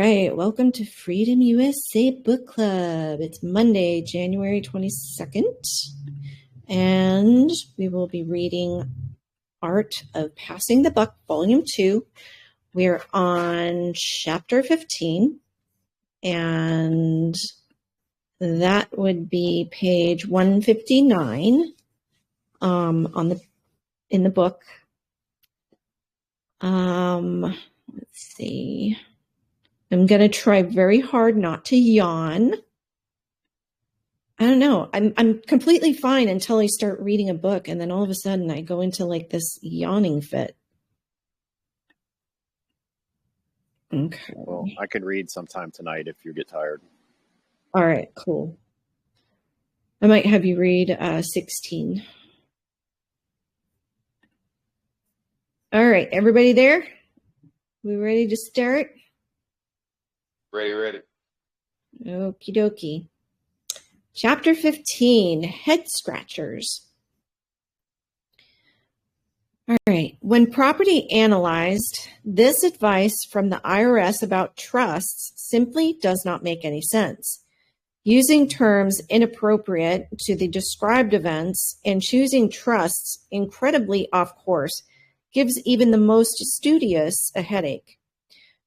right, welcome to Freedom USA Book Club. It's Monday, January 22nd, and we will be reading Art of Passing the Buck, Volume 2. We're on Chapter 15, and that would be page 159 in the book. Let's see. I'm going to try very hard not to yawn. I don't know. I'm completely fine until I start reading a book, and then all of a sudden I go into like this yawning fit. Okay. Well, I could read sometime tonight if you get tired. All right, cool. I might have you read 16. All right, everybody there? We ready to start? Ready. Okie dokie. Chapter 15, Head Scratchers. All right. When property analyzed, this advice from the IRS about trusts simply does not make any sense. Using terms inappropriate to the described events and choosing trusts incredibly off course gives even the most studious a headache.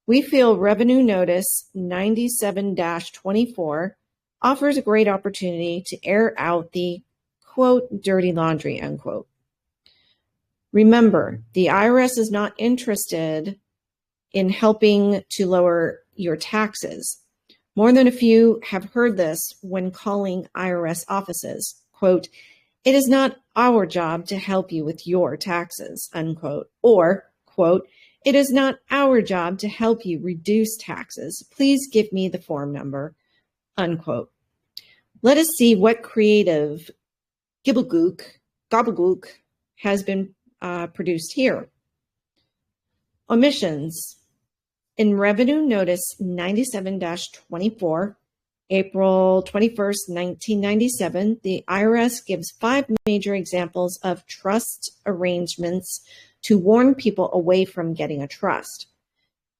We feel Revenue Notice 97-24 offers a great opportunity to air out the, quote, dirty laundry, unquote. Remember, the IRS is not interested in helping to lower your taxes. More than a few have heard this when calling IRS offices, quote, it is not our job to help you with your taxes, unquote, or, quote, it is not our job to help you reduce taxes. Please give me the form number, unquote. Let us see what creative gobbledygook has been produced here. Omissions. In Revenue Notice 97-24, April 21st, 1997, the IRS gives 5 major examples of trust arrangements to warn people away from getting a trust.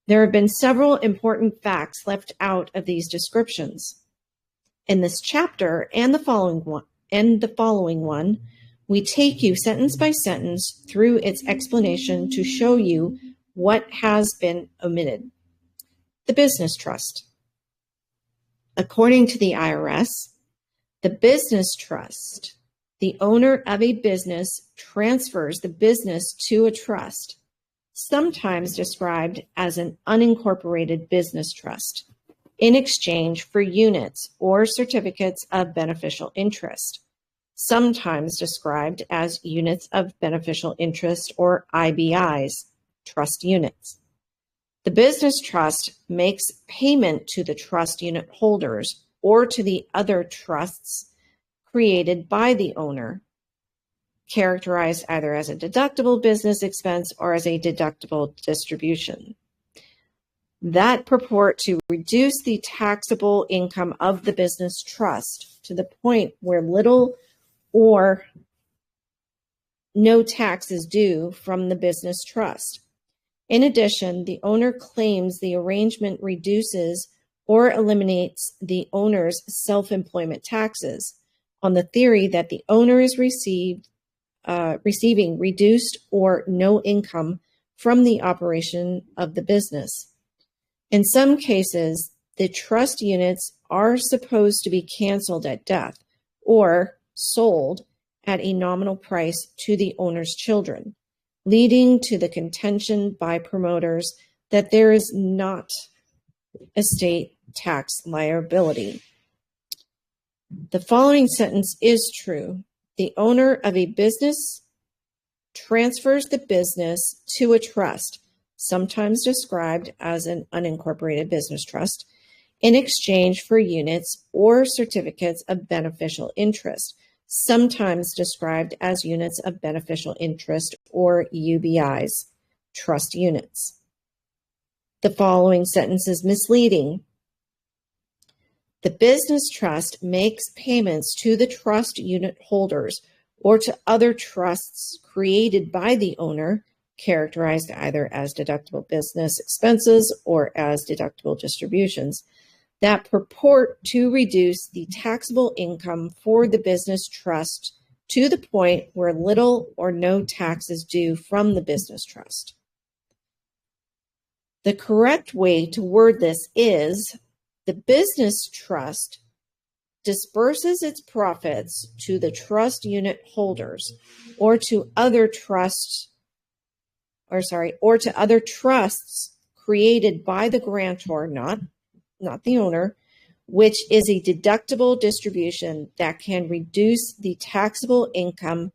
There have been several important facts left out of these descriptions. In this chapter and the following one, we take you sentence by sentence through its explanation to show you what has been omitted. The business trust. According to the IRS, the business trust, the owner of a business transfers the business to a trust, sometimes described as an unincorporated business trust, in exchange for units or certificates of beneficial interest, sometimes described as units of beneficial interest or IBIs, trust units. The business trust makes payment to the trust unit holders or to the other trusts created by the owner, characterized either as a deductible business expense or as a deductible distribution, that purport to reduce the taxable income of the business trust to the point where little or no tax is due from the business trust. In addition, the owner claims the arrangement reduces or eliminates the owner's self-employment taxes on the theory that the owner is receiving reduced or no income from the operation of the business. In some cases, the trust units are supposed to be canceled at death or sold at a nominal price to the owner's children, leading to the contention by promoters that there is not estate tax liability. The following sentence is true. The owner of a business transfers the business to a trust, sometimes described as an unincorporated business trust, in exchange for units or certificates of beneficial interest, sometimes described as units of beneficial interest or UBIs, trust units. The following sentence is misleading. The business trust makes payments to the trust unit holders or to other trusts created by the owner characterized either as deductible business expenses or as deductible distributions, that purport to reduce the taxable income for the business trust to the point where little or no tax is due from the business trust. The correct way to word this is the business trust disperses its profits to the trust unit holders or to other trusts created by the grantor, not the owner, which is a deductible distribution that can reduce the taxable income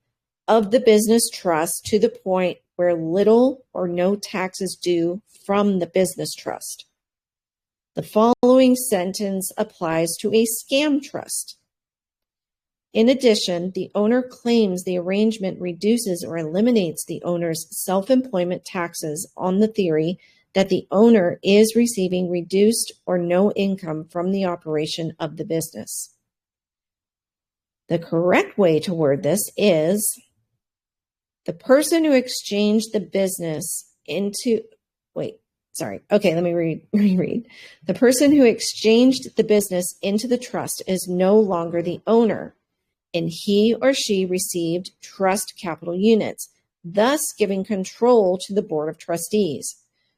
of the business trust to the point where little or no tax is due from the business trust. The following sentence applies to a scam trust. In addition, the owner claims the arrangement reduces or eliminates the owner's self-employment taxes on the theory that the owner is receiving reduced or no income from the operation of the business. The correct way to word this is the person who exchanged the business into, let me reread. The person who exchanged the business into the trust is no longer the owner, and he or she received trust capital units, thus giving control to the board of trustees.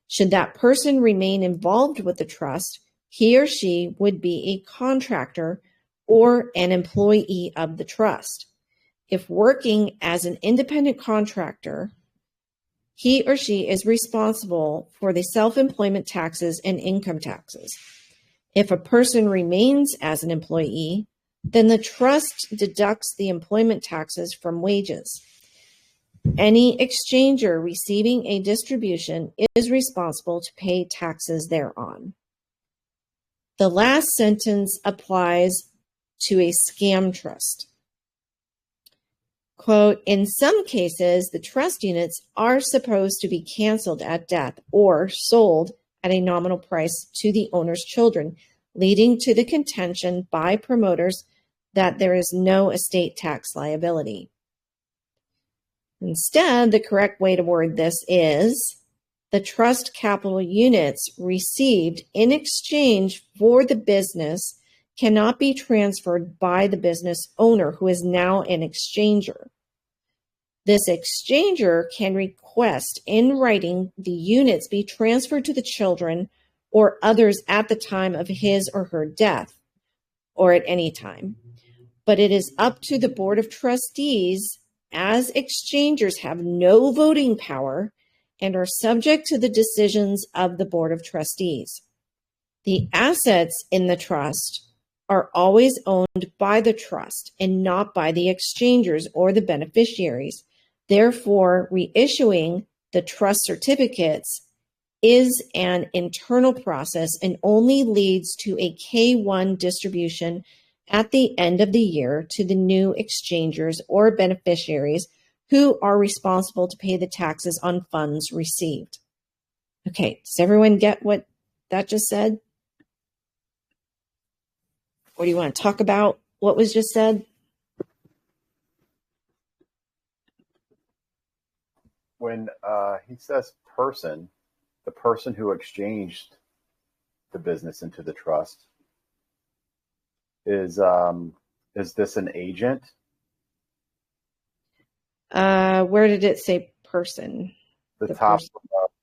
Should that person remain involved with the trust, he or she would be a contractor or an employee of the trust. If working as an independent contractor, he or she is responsible for the self-employment taxes and income taxes. If a person remains as an employee, then the trust deducts the employment taxes from wages. Any exchanger receiving a distribution is responsible to pay taxes thereon. The last sentence applies to a scam trust. Quote, in some cases, the trust units are supposed to be canceled at death or sold at a nominal price to the owner's children, leading to the contention by promoters that there is no estate tax liability. Instead, the correct way to word this is the trust capital units received in exchange for the business cannot be transferred by the business owner, who is now an exchanger. This exchanger can request in writing the units be transferred to the children or others at the time of his or her death, or at any time. But it is up to the Board of Trustees, as exchangers have no voting power and are subject to the decisions of the Board of Trustees. The assets in the trust are always owned by the trust and not by the exchangers or the beneficiaries. Therefore, reissuing the trust certificates is an internal process and only leads to a K-1 distribution at the end of the year to the new exchangers or beneficiaries who are responsible to pay the taxes on funds received. Okay, does everyone get what that just said? Or do you want to talk about what was just said? When he says person, the person who exchanged the business into the trust, is this an agent? Where did it say person? The top,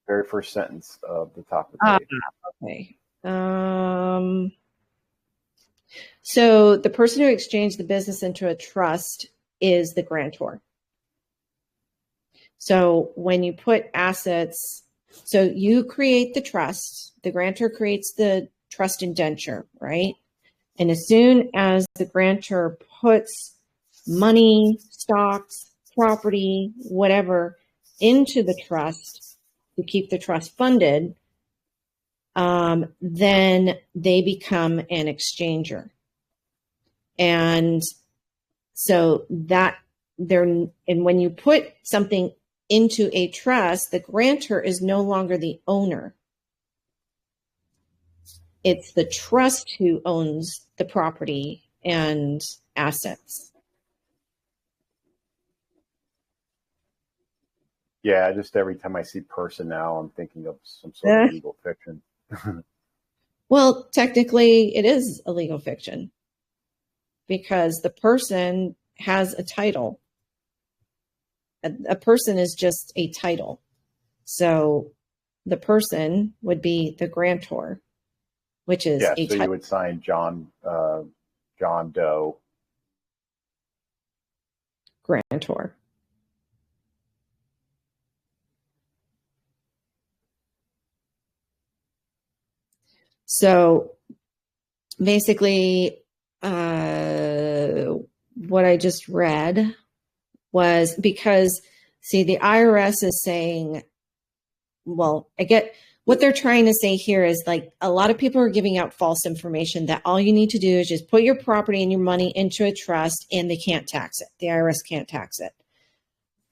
very first sentence of the top of the page. Okay. So the person who exchanged the business into a trust is the grantor. So when you put assets, so you create the trust, the grantor creates the trust indenture, right? And as soon as the grantor puts money, stocks, property, whatever, into the trust to keep the trust funded, then they become an exchanger. And so that and when you put something into a trust, the grantor is no longer the owner. It's the trust who owns the property and assets. Yeah, just every time I see person now, I'm thinking of some sort of legal fiction. Well, technically, it is a legal fiction because the person has a title. A person is just a title. So the person would be the grantor, which is Yeah, a so you title. would sign John Doe. Grantor. So basically, what I just read was because, see, the IRS is saying, well, I get what they're trying to say here is like a lot of people are giving out false information that all you need to do is just put your property and your money into a trust and they can't tax it. The IRS can't tax it.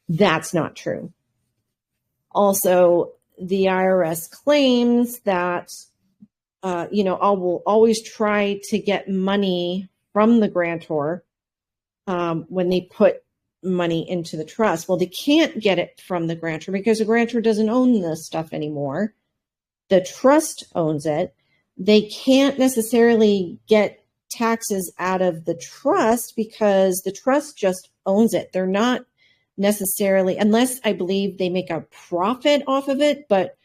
That's not true. Also, the IRS claims that I will always try to get money from the grantor when they put money into the trust. Well, they can't get it from the grantor because the grantor doesn't own this stuff anymore. The trust owns it. They can't necessarily get taxes out of the trust because the trust just owns it. They're not necessarily, unless I believe they make a profit off of it, but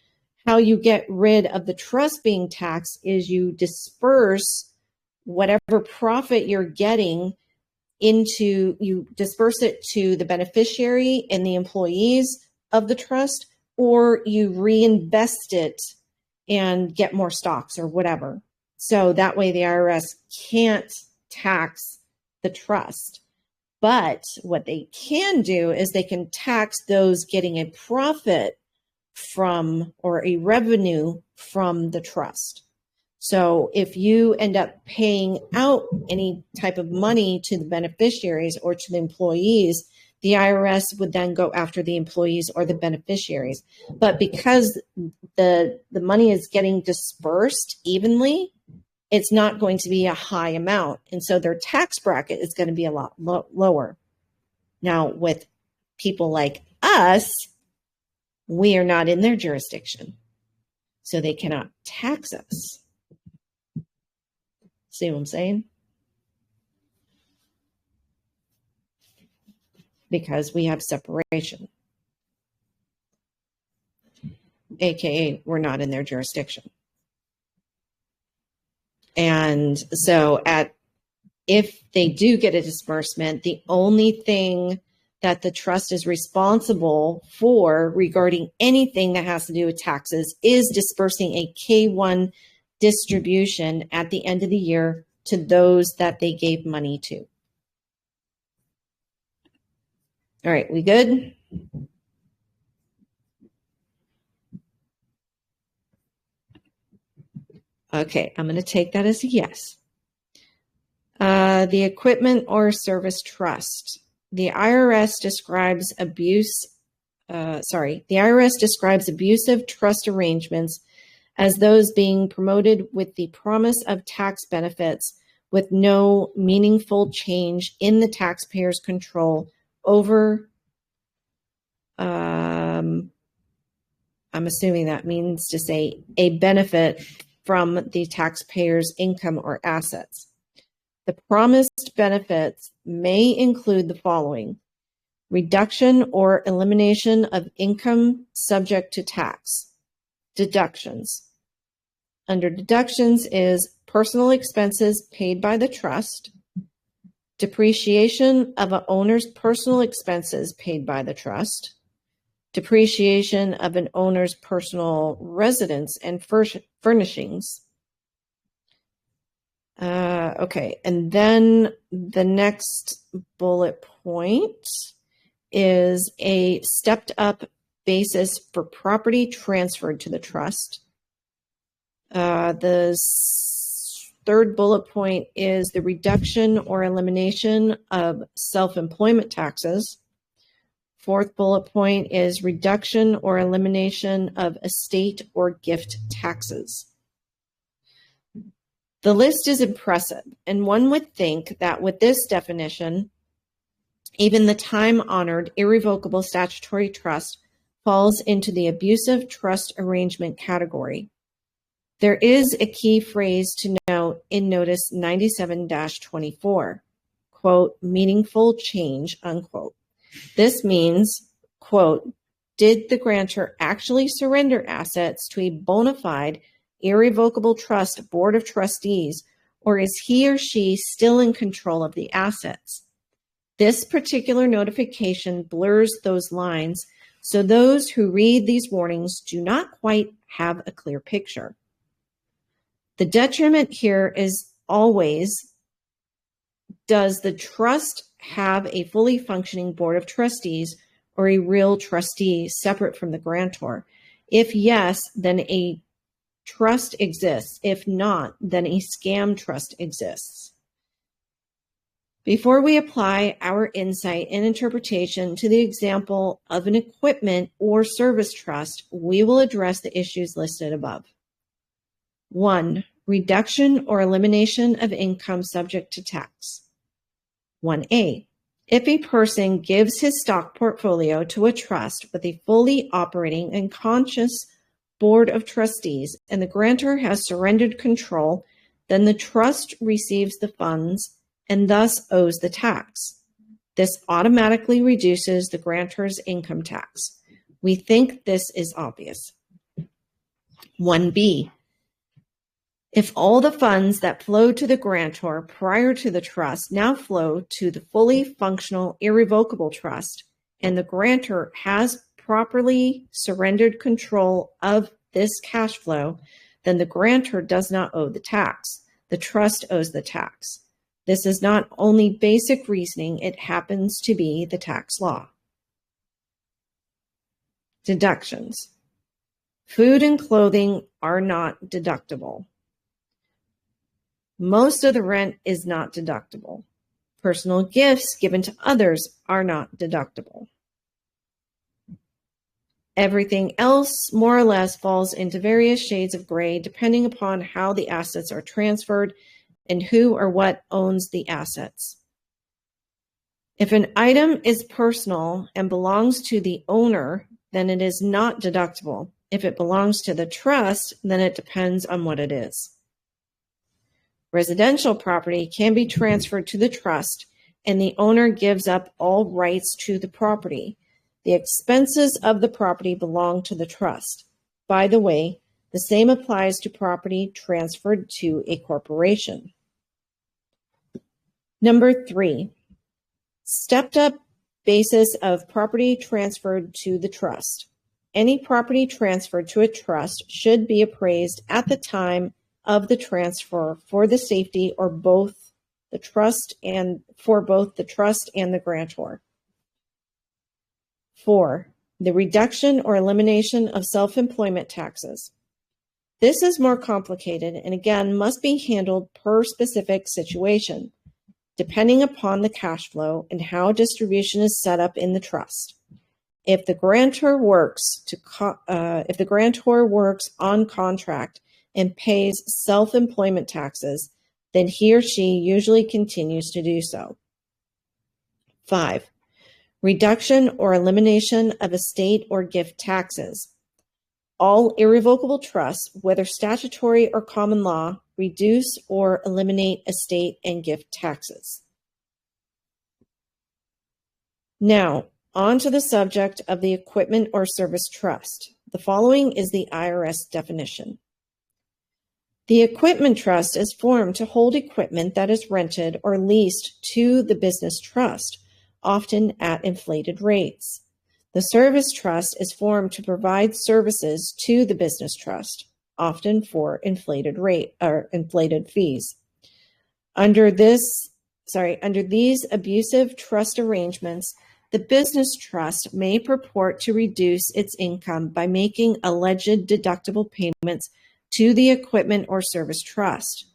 how you get rid of the trust being taxed is you disperse whatever profit you're getting you disperse it to the beneficiary and the employees of the trust, or you reinvest it and get more stocks or whatever. So that way the IRS can't tax the trust. But what they can do is they can tax those getting a profit from or a revenue from the trust. So if you end up paying out any type of money to the beneficiaries or to the employees, the IRS would then go after the employees or the beneficiaries. But because the money is getting dispersed evenly, it's not going to be a high amount. And so their tax bracket is going to be a lot lower. Now, with people like us, we are not in their jurisdiction, so they cannot tax us. See what I'm saying? Because we have separation, aka we're not in their jurisdiction. And so if they do get a disbursement, the only thing that the trust is responsible for regarding anything that has to do with taxes is dispersing a K-1 distribution at the end of the year to those that they gave money to. All right, we good? Okay, I'm going to take that as a yes. The equipment or service trust. The IRS describes abusive trust arrangements as those being promoted with the promise of tax benefits with no meaningful change in the taxpayer's control over, I'm assuming that means to say a benefit from the taxpayer's income or assets. The promised benefits may include the following: reduction or elimination of income subject to tax. Deductions. Under deductions is personal expenses paid by the trust, depreciation of an owner's personal expenses paid by the trust, depreciation of an owner's personal residence and furnishings. Okay, and then the next bullet point is a stepped up basis for property transferred to the trust. The third bullet point is the reduction or elimination of self-employment taxes. Fourth bullet point is reduction or elimination of estate or gift taxes. The list is impressive, and one would think that with this definition, even the time-honored irrevocable statutory trust falls into the abusive trust arrangement category. There is a key phrase to note in Notice 97-24, quote, meaningful change, unquote. This means, quote, did the grantor actually surrender assets to a bona fide, irrevocable trust board of trustees, or is he or she still in control of the assets? This particular notification blurs those lines, so those who read these warnings do not quite have a clear picture. The detriment here is always, does the trust have a fully functioning board of trustees or a real trustee separate from the grantor? If yes, then a trust exists. If not, then a scam trust exists. Before we apply our insight and interpretation to the example of an equipment or service trust, we will address the issues listed above. 1. Reduction or elimination of income subject to tax. 1A. If a person gives his stock portfolio to a trust with a fully operating and conscious board of trustees and the grantor has surrendered control, then the trust receives the funds and thus owes the tax. This automatically reduces the grantor's income tax. We think this is obvious. 1B. If all the funds that flowed to the grantor prior to the trust now flow to the fully functional irrevocable trust, and the grantor has properly surrendered control of this cash flow, then the grantor does not owe the tax. The trust owes the tax. This is not only basic reasoning, it happens to be the tax law. Deductions. Food and clothing are not deductible. Most of the rent is not deductible. Personal gifts given to others are not deductible. Everything else, more or less, falls into various shades of gray depending upon how the assets are transferred and who or what owns the assets. If an item is personal and belongs to the owner, then it is not deductible. If it belongs to the trust, then it depends on what it is. Residential property can be transferred to the trust, and the owner gives up all rights to the property. The expenses of the property belong to the trust. By the way, the same applies to property transferred to a corporation. Number 3, stepped up basis of property transferred to the trust. Any property transferred to a trust should be appraised at the time of the transfer for the safety or both the trust and for both the trust and the grantor. 4. The reduction or elimination of self-employment taxes. This is more complicated and again must be handled per specific situation, depending upon the cash flow and how distribution is set up in the trust. If the grantor works on contract and pays self-employment taxes, then he or she usually continues to do so. 5. Reduction or elimination of estate or gift taxes. All irrevocable trusts, whether statutory or common law, reduce or eliminate estate and gift taxes. Now, on to the subject of the equipment or service trust. The following is the IRS definition. The equipment trust is formed to hold equipment that is rented or leased to the business trust, often at inflated rates. The service trust is formed to provide services to the business trust, often for inflated fees. Under these abusive trust arrangements, the business trust may purport to reduce its income by making alleged deductible payments to the equipment or service trust.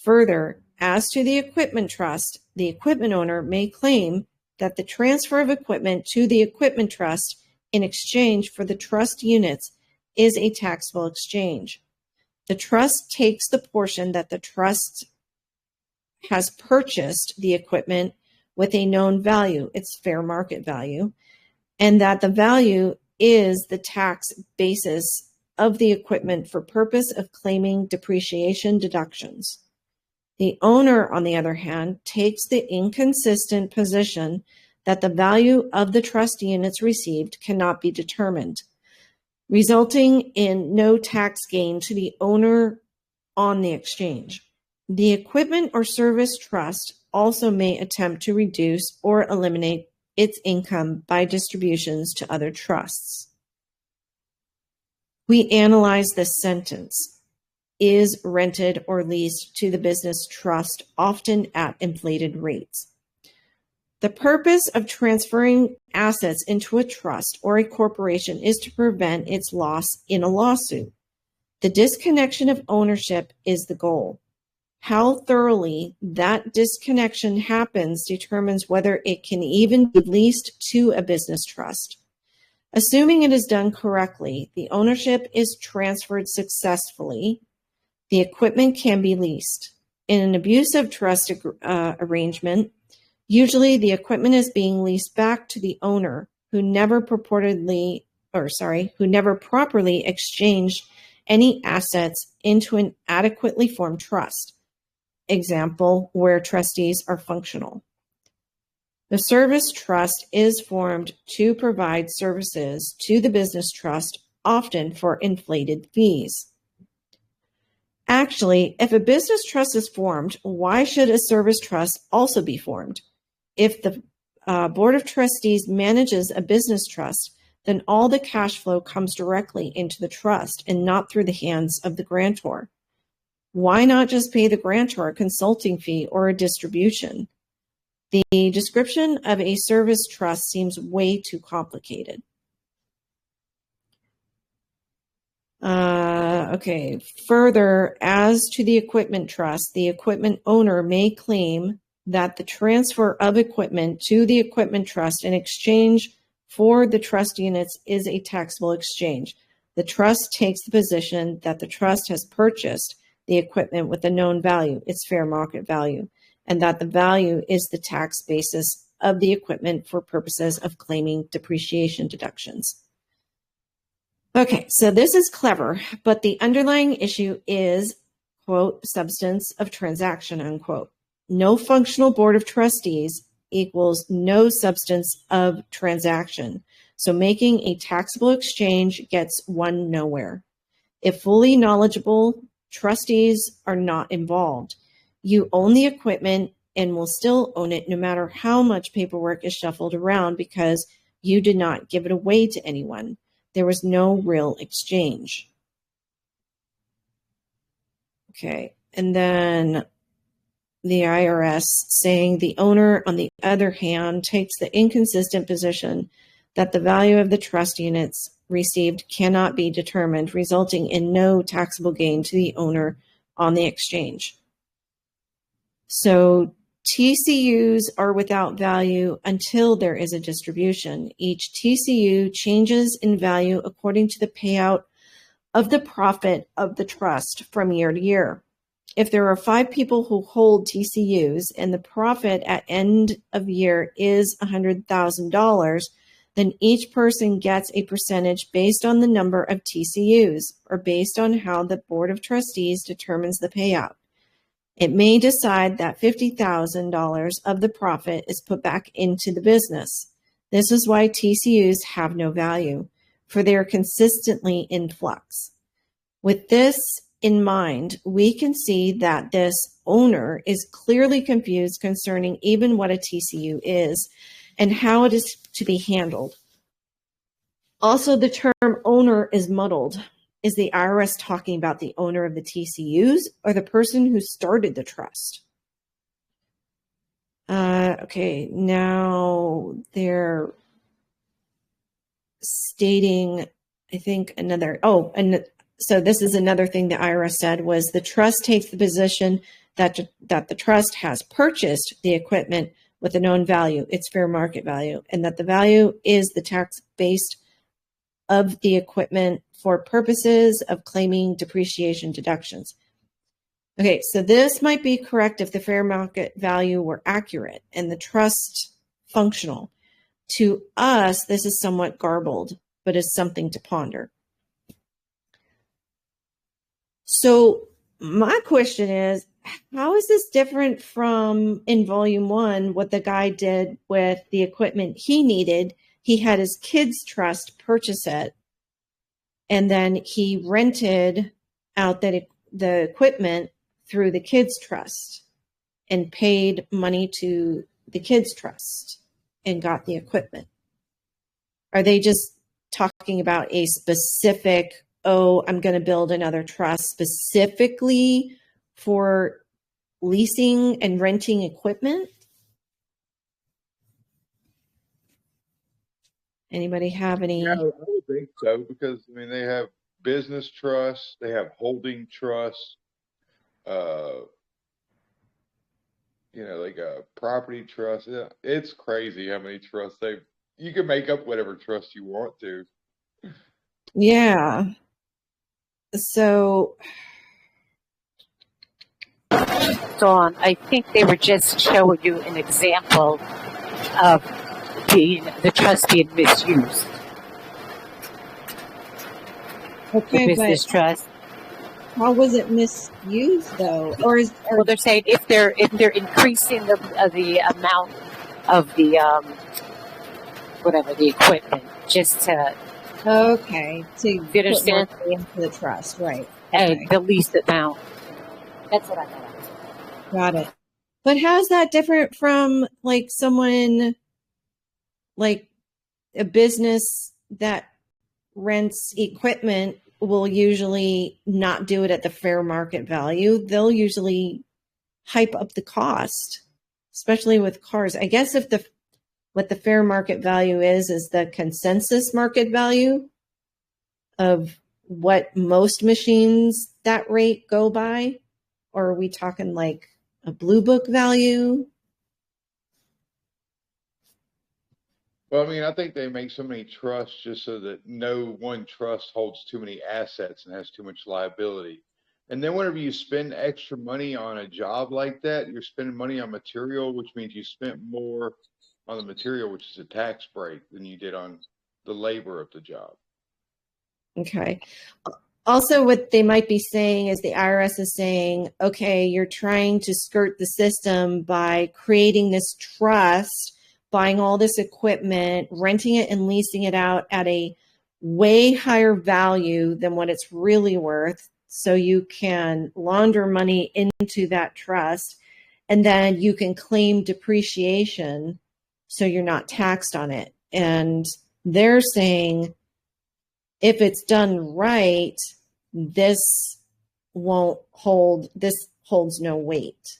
Further, as to the equipment trust, the equipment owner may claim that the transfer of equipment to the equipment trust in exchange for the trust units is a taxable exchange. The trust takes the portion that the trust has purchased the equipment with a known value, its fair market value, and that the value is the tax basis of the equipment for purpose of claiming depreciation deductions. The owner, on the other hand, takes the inconsistent position that the value of the trust units received cannot be determined, resulting in no tax gain to the owner on the exchange. The equipment or service trust also may attempt to reduce or eliminate its income by distributions to other trusts. We analyze this sentence: is rented or leased to the business trust, often at inflated rates. The purpose of transferring assets into a trust or a corporation is to prevent its loss in a lawsuit. The disconnection of ownership is the goal. How thoroughly that disconnection happens determines whether it can even be leased to a business trust. Assuming it is done correctly, the ownership is transferred successfully. The equipment can be leased. In an abusive trust arrangement, usually the equipment is being leased back to the owner who never properly exchanged any assets into an adequately formed trust. Example, where trustees are functional. The service trust is formed to provide services to the business trust, often for inflated fees. Actually, if a business trust is formed, why should a service trust also be formed? If the Board of Trustees manages a business trust, then all the cash flow comes directly into the trust and not through the hands of the grantor. Why not just pay the grantor a consulting fee or a distribution? The description of a service trust seems way too complicated. Okay. Further, as to the equipment trust, the equipment owner may claim that the transfer of equipment to the equipment trust in exchange for the trust units is a taxable exchange. The trust takes the position that the trust has purchased the equipment with a known value, its fair market value, and that the value is the tax basis of the equipment for purposes of claiming depreciation deductions. Okay, so this is clever, but the underlying issue is, quote, substance of transaction, unquote. No functional board of trustees equals no substance of transaction. So making a taxable exchange gets one nowhere. If fully knowledgeable, trustees are not involved. You own the equipment and will still own it no matter how much paperwork is shuffled around because you did not give it away to anyone. There was no real exchange. Okay, and then the IRS saying the owner, on the other hand, takes the inconsistent position that the value of the trust units received cannot be determined, resulting in no taxable gain to the owner on the exchange. So TCUs are without value until there is a distribution. Each TCU changes in value according to the payout of the profit of the trust from year to year. If there are 5 people who hold TCUs and the profit at end of year is $100,000, then each person gets a percentage based on the number of TCUs or based on how the Board of Trustees determines the payout. It may decide that $50,000 of the profit is put back into the business. This is why TCUs have no value, for they are consistently in flux. With this in mind, we can see that this owner is clearly confused concerning even what a TCU is and how it is to be handled. Also, the term owner is muddled. Is the IRS talking about the owner of the TCUs or the person who started the trust? Okay, now they're stating, I think so this is another thing the IRS said was the trust takes the position that the trust has purchased the equipment with a known value, its fair market value, and that the value is the tax based of the equipment for purposes of claiming depreciation deductions. Okay, so this might be correct if the fair market value were accurate and the trust functional. To us, this is somewhat garbled, but is something to ponder. So my question is, how is this different from in volume 1, what the guy did with the equipment he needed? He had his kids' trust purchase it, and then he rented out the equipment through the kids' trust and paid money to the kids' trust and got the equipment. Are they just talking about a specific, I'm going to build another trust specifically for leasing and renting equipment? Anybody have any? Yeah, I would think so, because I mean they have business trusts, they have holding trusts, like a property trust. Yeah, it's crazy how many trusts you can make up whatever trust you want to. Yeah. So Dawn, I think they were just showing you an example of the trust being misused. okay, The business but trust. how was it misused though? Well, they're saying if they're increasing the amount of the the equipment, just to to you understand, put more into the trust, right? and the least amount. That's what I thought. Got it. But how's that different from like someone, like a business that rents equipment will usually not do it at the fair market value. They'll usually hype up the cost, especially with cars. I guess if what the fair market value is the consensus market value of what most machines that rate go by, or are we talking like a blue book value? Well, I mean, I think they make so many trusts just so that no one trust holds too many assets and has too much liability. And then whenever you spend extra money on a job like that, you're spending money on material, which means you spent more on the material, which is a tax break, than you did on the labor of the job. Okay. Also, what they might be saying is the IRS is saying, okay, you're trying to skirt the system by creating this trust, buying all this equipment, renting it and leasing it out at a way higher value than what it's really worth. So you can launder money into that trust, and then you can claim depreciation so you're not taxed on it. And they're saying if it's done right, this holds no weight.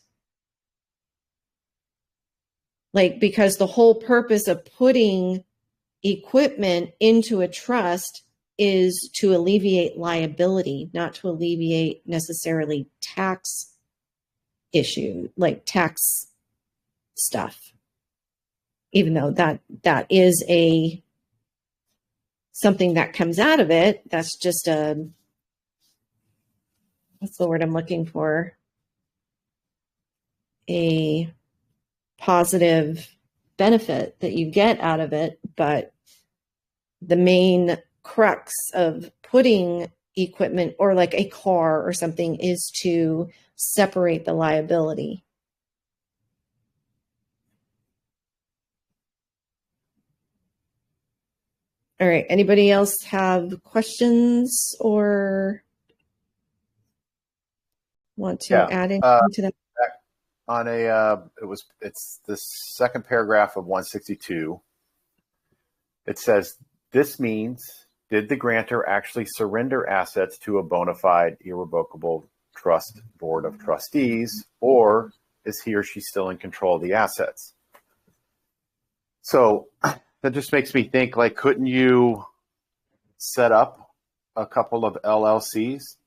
Like, because the whole purpose of putting equipment into a trust is to alleviate liability, not to alleviate necessarily tax issue, like tax stuff. Even though that is something that comes out of it, that's just what's the word I'm looking for? A positive benefit that you get out of it, but the main crux of putting equipment, or like a car or something, is to separate the liability. All right. Anybody else have questions or want to add anything to that? On it's the second paragraph of 162. It says, this means, did the grantor actually surrender assets to a bona fide irrevocable trust board of trustees, or is he or she still in control of the assets? So that just makes me think, like, couldn't you set up a couple of LLCs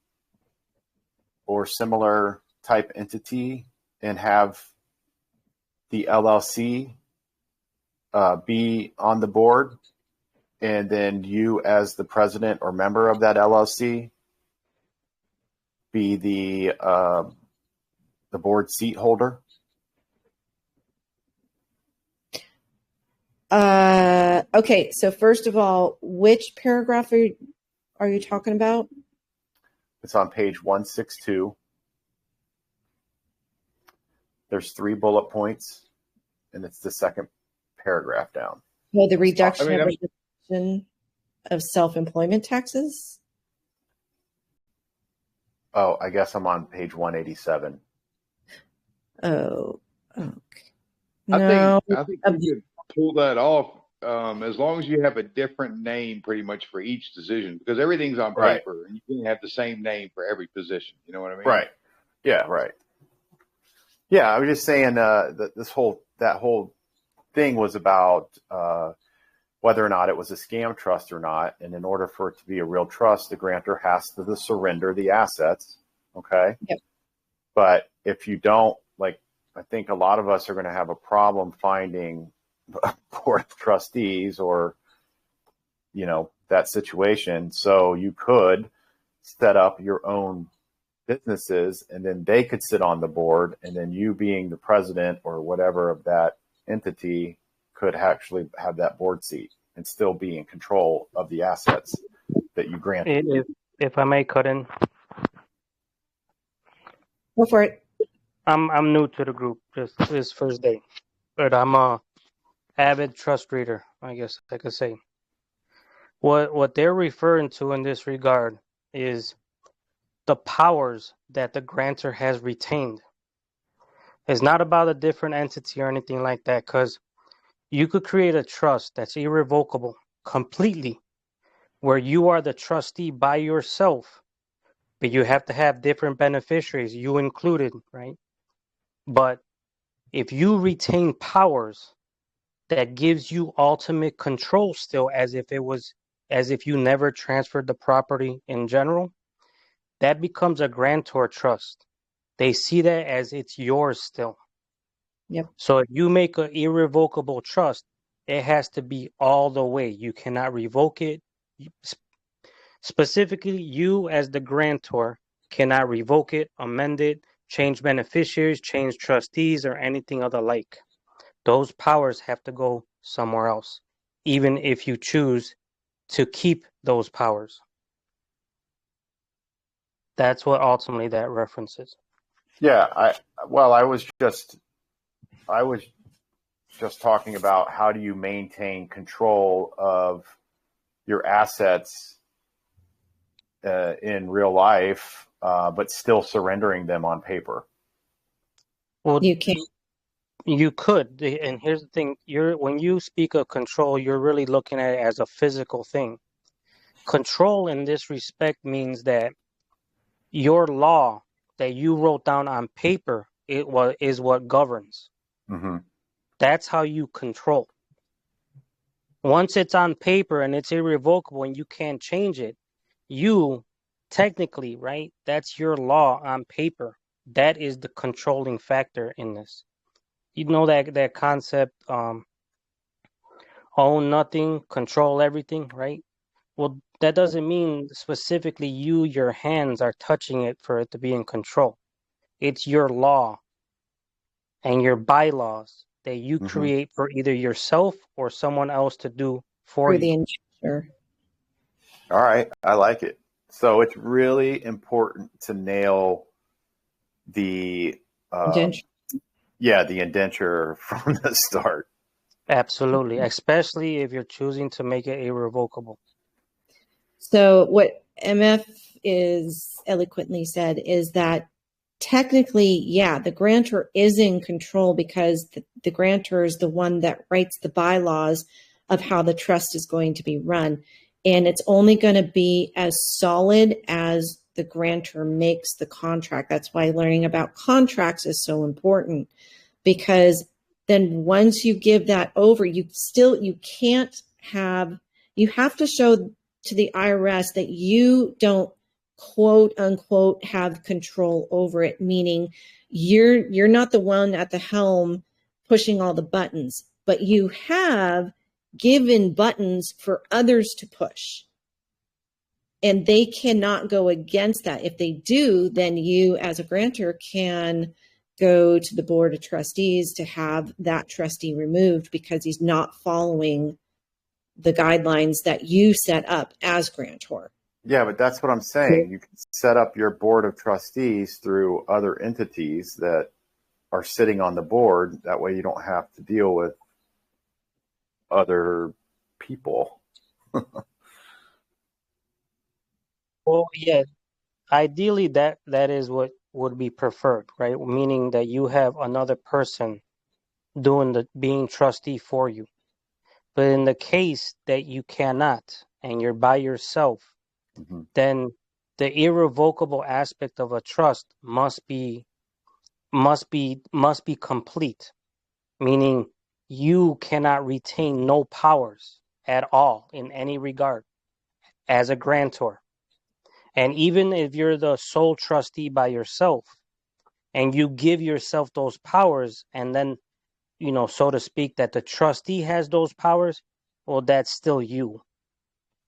or similar type entity and have the LLC be on the board, and then you as the president or member of that LLC be the board seat holder? Okay, so first of all, which paragraph are you talking about? It's on page 162. There's 3 bullet points, and it's the second paragraph down. Well, the reduction I mean, of reduction of self-employment taxes. Oh, I guess I'm on page 187. Oh, okay. I No, think you could pull that off as long as you have a different name pretty much for each decision, because everything's on Right. paper and you can't have the same name for every position. You know what I mean? Right. Yeah, right. Yeah, I was just saying that that whole thing was about whether or not it was a scam trust or not. And in order for it to be a real trust, the grantor has to surrender the assets. Okay. Yep. But if you don't, like, I think a lot of us are going to have a problem finding board of trustees or, that situation. So you could set up your own businesses, and then they could sit on the board, and then you, being the president or whatever of that entity, could actually have that board seat and still be in control of the assets that you granted. If I may cut in, go for it. I'm new to the group, just this first day, but I'm a avid trust reader, I guess I could say. What they're referring to in this regard is the powers that the grantor has retained. It's not about a different entity or anything like that, because you could create a trust that's irrevocable completely, where you are the trustee by yourself, but you have to have different beneficiaries, you included, right? But if you retain powers that gives you ultimate control still, as if you never transferred the property in general, that becomes a grantor trust. They see that as it's yours still. Yep. So if you make an irrevocable trust, it has to be all the way. You cannot revoke it. Specifically, you as the grantor cannot revoke it, amend it, change beneficiaries, change trustees, or anything of the like. Those powers have to go somewhere else, even if you choose to keep those powers. That's what ultimately that references. Yeah, I was just talking about how do you maintain control of your assets in real life, but still surrendering them on paper. Well, You can't. you could, and here's the thing: when you speak of control, you're really looking at it as a physical thing. Control in this respect means that your law that you wrote down on paper is what governs. Mm-hmm. That's how you control. Once it's on paper and it's irrevocable and you can't change it, you technically, right? That's your law on paper. That is the controlling factor in this. You know that concept, own nothing, control everything, right? Well, that doesn't mean specifically your hands are touching it for it to be in control. It's your law and your bylaws that you Mm-hmm. create for either yourself or someone else to do for For you. the insurer. All right, I like it. So it's really important to nail the Indenture. the indenture from the start. Absolutely, especially if you're choosing to make it irrevocable. So what MF is eloquently said is that technically, yeah, the grantor is in control because the grantor is the one that writes the bylaws of how the trust is going to be run. And it's only going to be as solid as the grantor makes the contract. That's why learning about contracts is so important, because then once you give that over, you have to show to the IRS that you don't quote unquote have control over it, meaning you're not the one at the helm pushing all the buttons, but you have given buttons for others to push. And they cannot go against that. If they do, then you as a grantor can go to the board of trustees to have that trustee removed because he's not following the guidelines that you set up as grantor. Yeah, but that's what I'm saying. You can set up your board of trustees through other entities that are sitting on the board. That way you don't have to deal with other people. Well, yeah, ideally that is what would be preferred, right? Meaning that you have another person being trustee for you. But in the case that you cannot and you're by yourself, Mm-hmm. then the irrevocable aspect of a trust must be complete, meaning you cannot retain no powers at all in any regard as a grantor. And even if you're the sole trustee by yourself and you give yourself those powers, and then, so to speak, that the trustee has those powers, well, that's still you.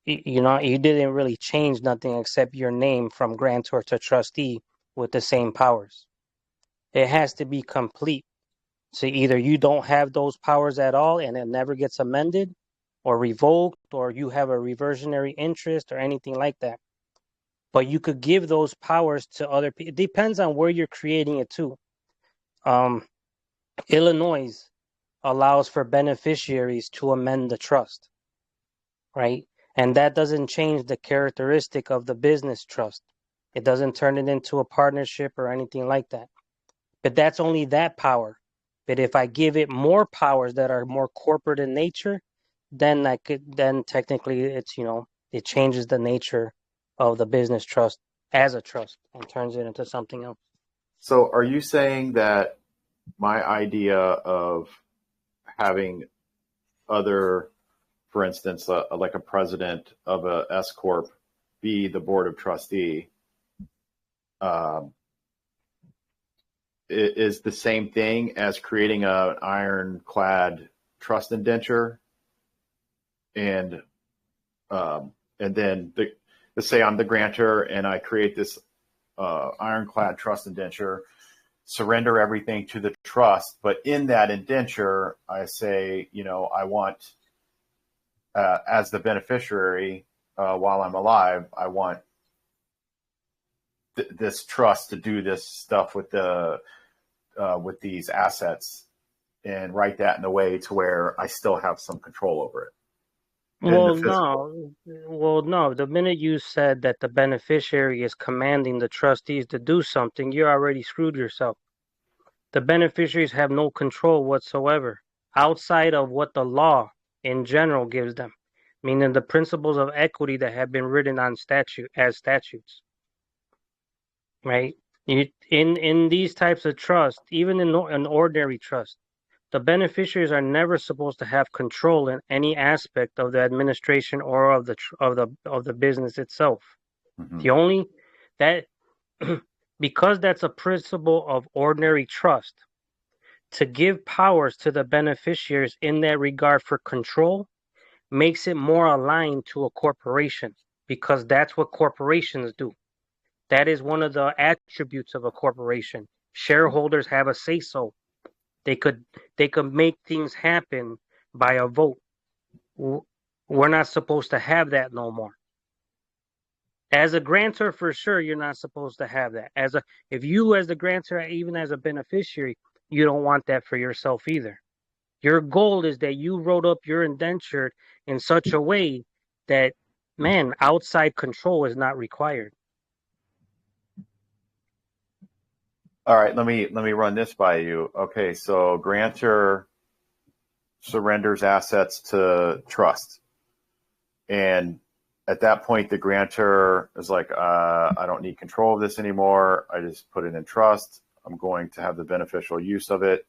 You didn't really change nothing except your name from grantor to trustee with the same powers. It has to be complete. So either you don't have those powers at all and it never gets amended or revoked, or you have a reversionary interest or anything like that. But you could give those powers to other people. It depends on where you're creating it to. Illinois allows for beneficiaries to amend the trust, right? And that doesn't change the characteristic of the business trust. It doesn't turn it into a partnership or anything like that. But that's only that power. But if I give it more powers that are more corporate in nature, then technically it's, it changes the nature of the business trust as a trust and turns it into something else. So are you saying that my idea of having other, for instance, like a president of a S Corp be the board of trustee, is the same thing as creating an ironclad trust indenture, and then let's say I'm the grantor and I create this ironclad trust indenture, surrender everything to the trust, but in that indenture I say, I want as the beneficiary while I'm alive, I want this trust to do this stuff with these assets, and write that in a way to where I still have some control over it. Well, no. The minute you said that the beneficiary is commanding the trustees to do something, you already screwed yourself. The beneficiaries have no control whatsoever outside of what the law in general gives them, meaning the principles of equity that have been written on statutes. Right? In these types of trust, even in an ordinary trust, the beneficiaries are never supposed to have control in any aspect of the administration or of the business itself. Mm-hmm. The only that because that's a principle of ordinary trust, to give powers to the beneficiaries in that regard for control makes it more aligned to a corporation, because that's what corporations do. That is one of the attributes of a corporation. Shareholders have a say-so. They could make things happen by a vote. We're not supposed to have that no more. As a grantor, for sure, you're not supposed to have that. If you as the grantor, even as a beneficiary, you don't want that for yourself either. Your goal is that you wrote up your indenture in such a way that, outside control is not required. All right, let me run this by you. Okay, so grantor surrenders assets to trust, and at that point the grantor is like, I don't need control of this anymore. I just put it in trust. I'm going to have the beneficial use of it,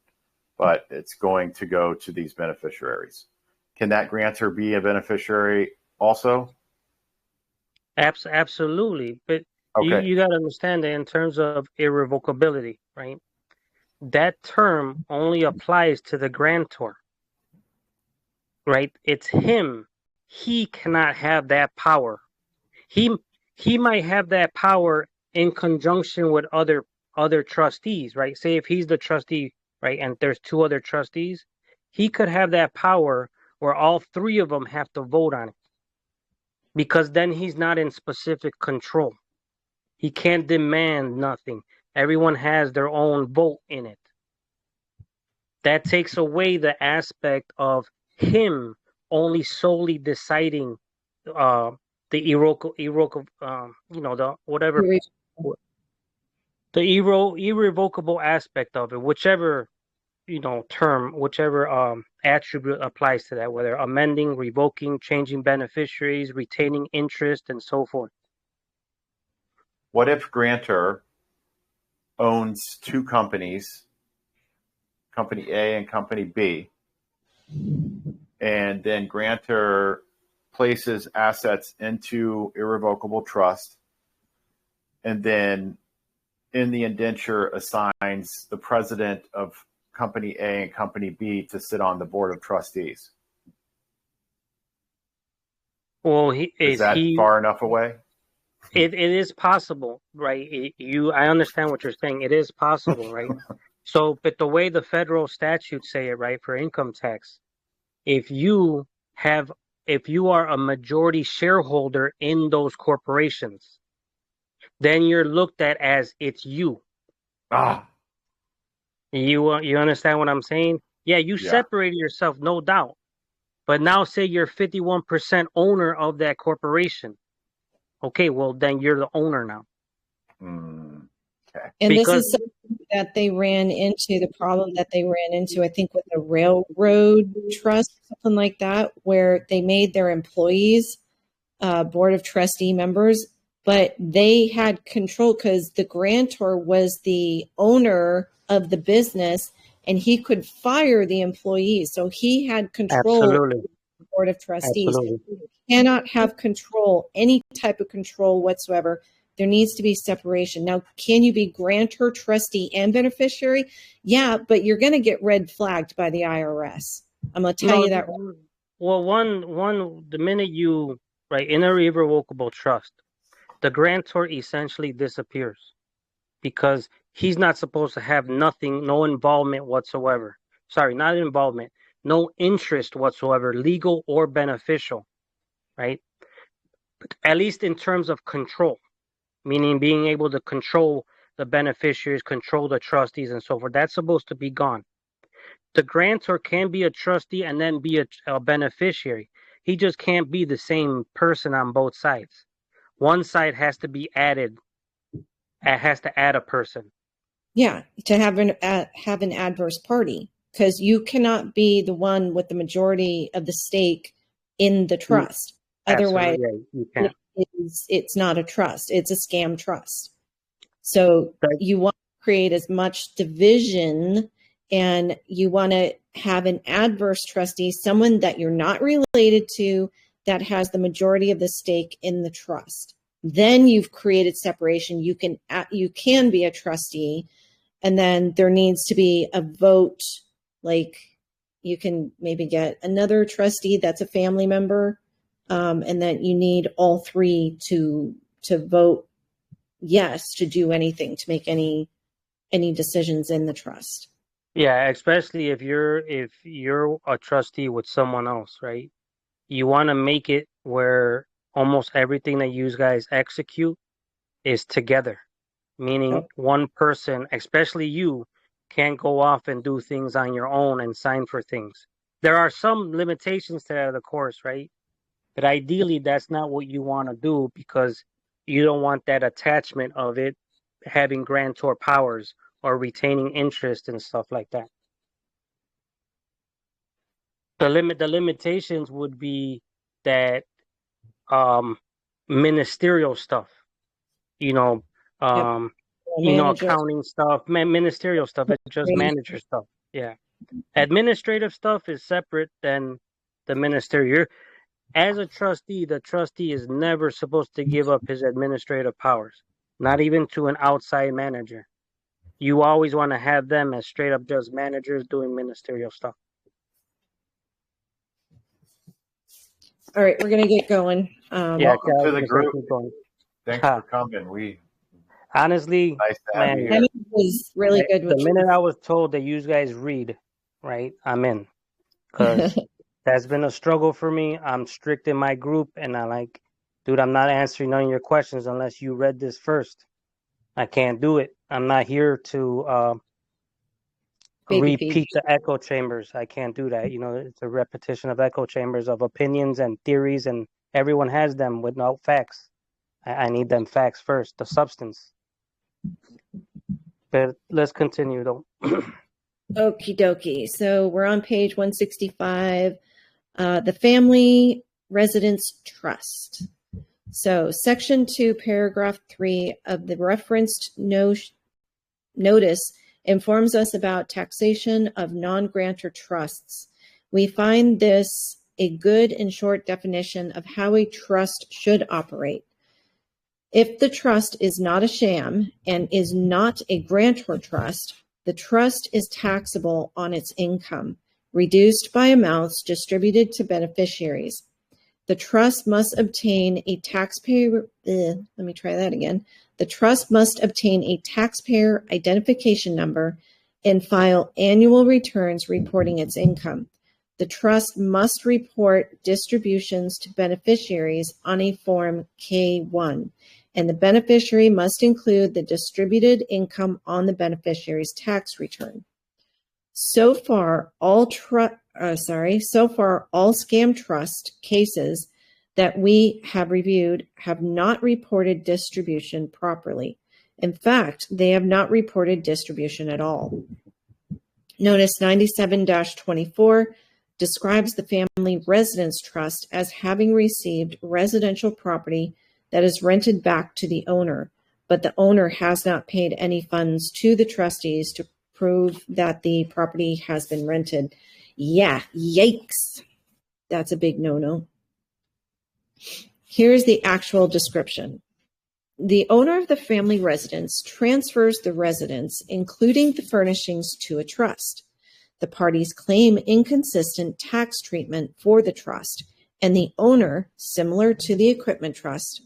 but it's going to go to these beneficiaries. Can that grantor be a beneficiary also? Absolutely, but okay. You got to understand that in terms of irrevocability, right? That term only applies to the grantor, right? It's him. He cannot have that power. He might have that power in conjunction with other other trustees, right? Say if he's the trustee, right, and there's two other trustees, he could have that power where all three of them have to vote on it, because then he's not in specific control. He can't demand nothing. Everyone has their own vote in it. That takes away the aspect of him only solely deciding the irrevocable, the whatever, the irrevocable aspect of it, whichever term, whichever attribute applies to that, whether amending, revoking, changing beneficiaries, retaining interest, and so forth. What if grantor owns two companies, company A and company B, and then grantor places assets into irrevocable trust, and then in the indenture assigns the president of company A and company B to sit on the board of trustees? Well, is that far enough away? It is possible, right? I understand what you're saying. It is possible, right? So, but the way the federal statutes say it, right, for income tax, if you are a majority shareholder in those corporations, then you're looked at as it's you. You understand what I'm saying? Yeah, you separated yourself, no doubt. But now say you're 51% owner of that corporation. Okay, well, then you're the owner now. Okay. And this is something that they ran into, the problem that they ran into, I think, with a railroad trust, something like that, where they made their employees board of trustee members, but they had control because the grantor was the owner of the business and he could fire the employees. So he had control of the board of trustees. Absolutely. You cannot have control, any type of control whatsoever. There needs to be separation. Now, can you be grantor, trustee, and beneficiary? Yeah, but you're going to get red flagged by the IRS. I'm going to tell you that. Well, the minute you, right, in a irrevocable trust, the grantor essentially disappears because he's not supposed to have nothing, no involvement whatsoever. Sorry, not involvement, no interest whatsoever, legal or beneficial, right? At least in terms of control, meaning being able to control the beneficiaries, control the trustees, and so forth. That's supposed to be gone. The grantor can be a trustee and then be a beneficiary. He just can't be the same person on both sides. One side has to be added. It has to add a person. Yeah, to have an adverse party, because you cannot be the one with the majority of the stake in the trust. Otherwise, you can't. It's not a trust. It's a scam trust. So you want to create as much division, and you want to have an adverse trustee, someone that you're not related to, that has the majority of the stake in the trust. Then you've created separation. You can be a trustee, and then there needs to be a vote. Like you can maybe get another trustee that's a family member, and then you need all three to vote yes to do anything, to make any decisions in the trust. Yeah, especially if you're a trustee with someone else, right? You want to make it where almost everything that you guys execute is together, meaning one person, especially you, can't go off and do things on your own and sign for things. There are some limitations to that, of course, right? But ideally, that's not what you want to do because you don't want that attachment of it having grantor powers or retaining interest and stuff like that. The limitations would be that ministerial stuff, accounting stuff, ministerial stuff. It's just manager stuff. Yeah, administrative stuff is separate than the ministerial. As a trustee, the trustee is never supposed to give up his administrative powers, not even to an outside manager. You always want to have them as straight up just managers doing ministerial stuff. All right, we're going to get going. Welcome to the group. Thanks for coming. Honestly, Nice to have you man, here. That was really good. the minute I was told that you guys read, right, I'm in. Because that's been a struggle for me. I'm strict in my group, and I like, dude, I'm not answering none of your questions unless you read this first. I can't do it. I'm not here to Baby Pete. repeat the echo chambers. I can't do that. You know, it's a repetition of echo chambers of opinions and theories, and everyone has them without facts. I need them facts first, the substance. But let's continue, though. Okie dokie. So we're on page 165. The Family Residence Trust. So section 2, paragraph 3 of the referenced notice informs us about taxation of non-grantor trusts. We find this a good and short definition of how a trust should operate. If the trust is not a sham and is not a grantor trust, the trust is taxable on its income, reduced by amounts distributed to beneficiaries. The trust must obtain a taxpayer, The trust must obtain a taxpayer identification number and file annual returns reporting its income. The trust must report distributions to beneficiaries on a Form K-1, and the beneficiary must include the distributed income on the beneficiary's tax return. So far, all scam trust cases that we have reviewed have not reported distribution properly. In fact, they have not reported distribution at all. Notice 97-24 describes the Family Residence Trust as having received residential property that is rented back to the owner, but the owner has not paid any funds to the trustees to prove that the property has been rented. Yeah, yikes. That's a big no-no. Here's the actual description. The owner of the family residence transfers the residence, including the furnishings, to a trust. The parties claim inconsistent tax treatment for the trust, and the owner, similar to the equipment trust,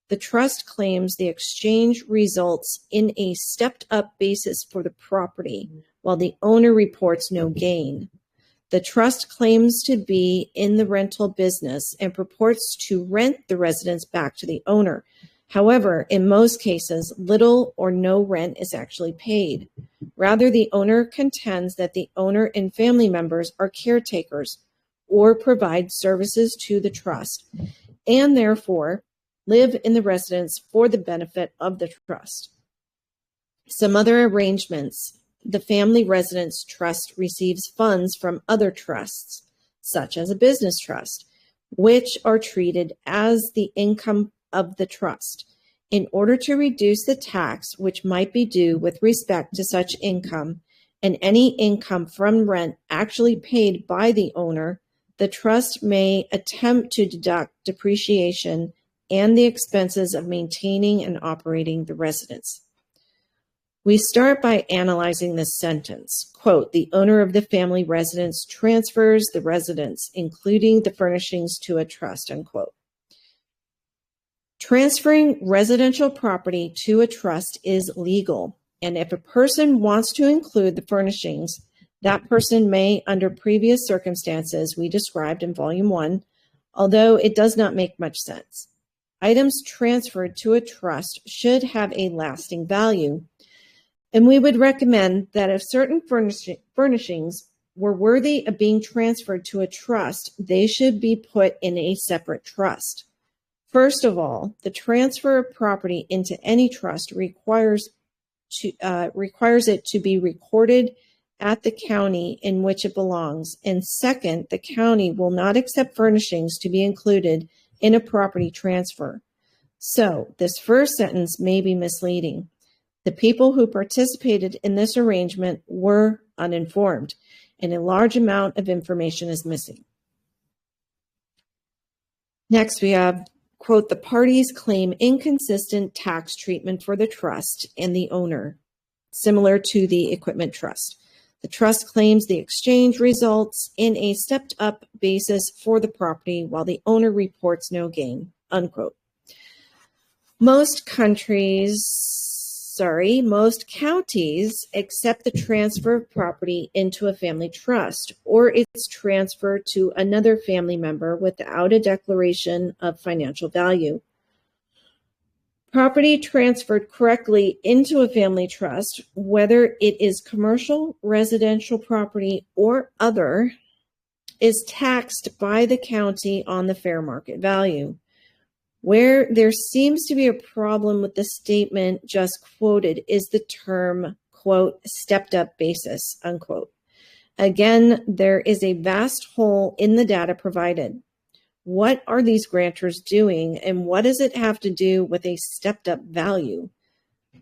the trust claims the exchange results in a stepped-up basis for the property, while the owner reports no gain. The trust claims to be in the rental business and purports to rent the residence back to the owner. However, in most cases, little or no rent is actually paid. Rather, the owner contends that the owner and family members are caretakers or provide services to the trust, and therefore live in the residence for the benefit of the trust. Some other arrangements. The Family Residence Trust receives funds from other trusts, such as a business trust, which are treated as the income of the trust. In order to reduce the tax which might be due with respect to such income and any income from rent actually paid by the owner, the trust may attempt to deduct depreciation and the expenses of maintaining and operating the residence. We start by analyzing this sentence. Quote, the owner of the family residence transfers the residence, including the furnishings, to a trust, unquote. Transferring residential property to a trust is legal, and if a person wants to include the furnishings, that person may, under previous circumstances we described in Volume 1, although it does not make much sense. Items transferred to a trust should have a lasting value, and we would recommend that if certain furnishings were worthy of being transferred to a trust, they should be put in a separate trust. First of all, the transfer of property into any trust requires it to be recorded at the county in which it belongs. And second, the county will not accept furnishings to be included in a property transfer. So this first sentence may be misleading. The people who participated in this arrangement were uninformed, and a large amount of information is missing. Next, we have, quote, the parties claim inconsistent tax treatment for the trust and the owner, similar to the equipment trust. The trust claims the exchange results in a stepped-up basis for the property, while the owner reports no gain, unquote. Most counties accept the transfer of property into a family trust or its transfer to another family member without a declaration of financial value. Property transferred correctly into a family trust, whether it is commercial, residential property, or other, is taxed by the county on the fair market value. Where there seems to be a problem with the statement just quoted is the term, quote, stepped up basis, unquote. Again, there is a vast hole in the data provided. What are these grantors doing, and what does it have to do with a stepped up value?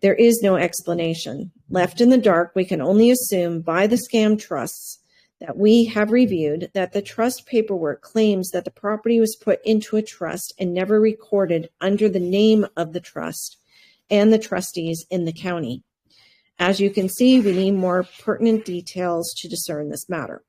There is no explanation. Left in the dark, we can only assume by the scam trusts that we have reviewed that the trust paperwork claims that the property was put into a trust and never recorded under the name of the trust and the trustees in the county. As you can see, we need more pertinent details to discern this matter.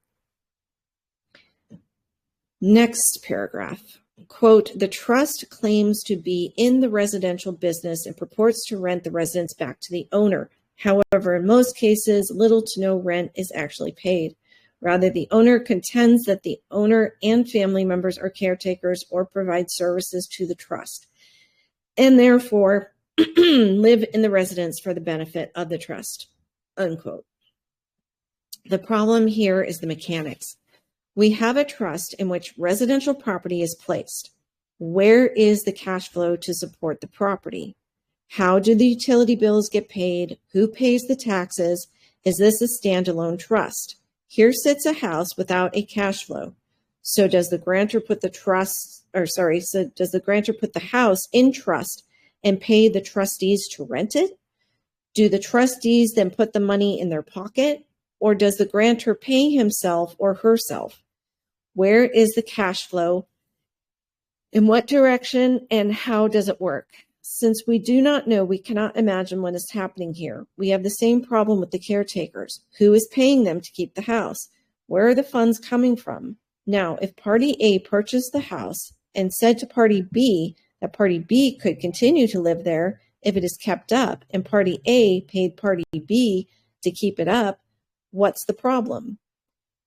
Next paragraph, quote, the trust claims to be in the residential business and purports to rent the residence back to the owner. However, in most cases, little to no rent is actually paid. Rather, the owner contends that the owner and family members are caretakers or provide services to the trust, and therefore live in the residence for the benefit of the trust, unquote. The problem here is the mechanics. We have a trust in which residential property is placed. Where is the cash flow to support the property? How do the utility bills get paid? Who pays the taxes? Is this a standalone trust? Here sits a house without a cash flow. So does the grantor put the house in trust and pay the trustees to rent it? Do the trustees then put the money in their pocket? Or does the grantor pay himself or herself? Where is the cash flow? In what direction and how does it work? Since we do not know, we cannot imagine what is happening here. We have the same problem with the caretakers. Who is paying them to keep the house? Where are the funds coming from? Now, if Party A purchased the house and said to Party B that Party B could continue to live there if it is kept up, and Party A paid Party B to keep it up, what's the problem?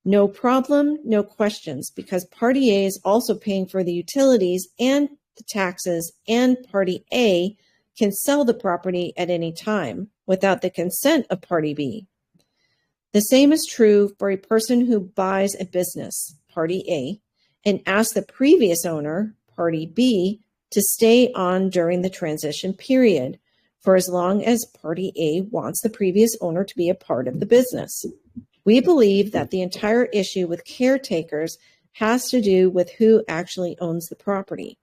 No problem, no questions, because Party A is also paying for the utilities and the taxes, and Party A can sell the property at any time without the consent of Party B. The same is true for a person who buys a business, Party A, and asks the previous owner, Party B, to stay on during the transition period for as long as Party A wants the previous owner to be a part of the business. We believe that the entire issue with caretakers has to do with who actually owns the property.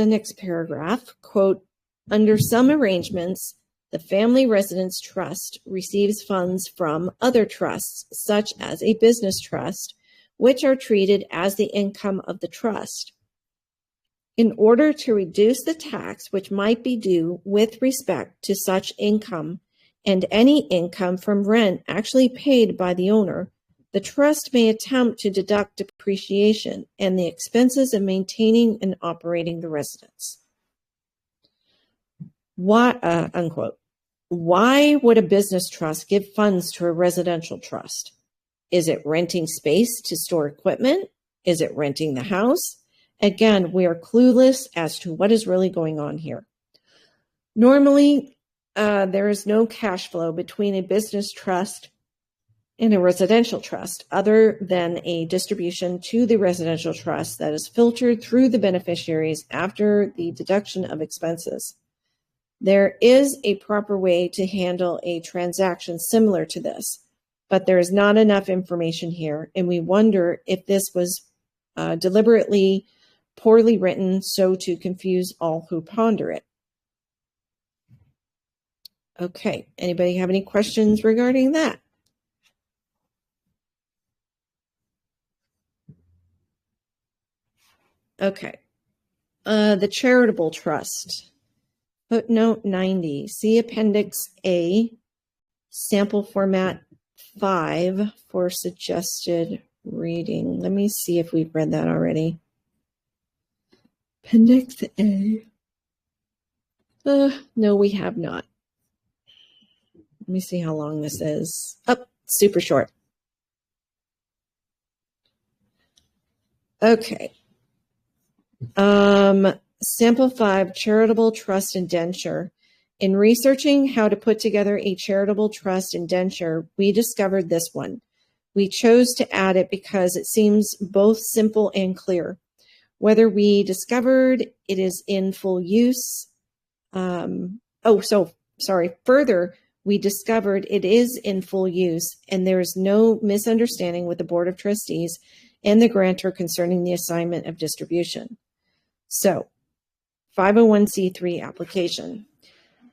Next paragraph, quote, under some arrangements, the Family Residence Trust receives funds from other trusts, such as a business trust, which are treated as the income of the trust. In order to reduce the tax which might be due with respect to such income and any income from rent actually paid by the owner, the trust may attempt to deduct depreciation and the expenses of maintaining and operating the residence. Why, unquote. Why would a business trust give funds to a residential trust? Is it renting space to store equipment? Is it renting the house? Again, we are clueless as to what is really going on here. Normally, there is no cash flow between a business trust and a residential trust other than a distribution to the residential trust that is filtered through the beneficiaries after the deduction of expenses. There is a proper way to handle a transaction similar to this, but there is not enough information here, and we wonder if this was deliberately poorly written so to confuse all who ponder it. Okay, anybody have any questions regarding that? Okay, the charitable trust. Footnote 90, see Appendix A, sample format 5 for suggested reading. Let me see if we've read that already. Appendix A. No, we have not. Let me see how long this is. Oh, super short. Okay. Sample 5, charitable trust indenture. In researching how to put together a charitable trust indenture, we discovered this one. We chose to add it because it seems both simple and clear. Whether we discovered it is in full use. Further, we discovered it is in full use and there is no misunderstanding with the Board of Trustees and the grantor concerning the assignment of distribution. So, 501c3 application.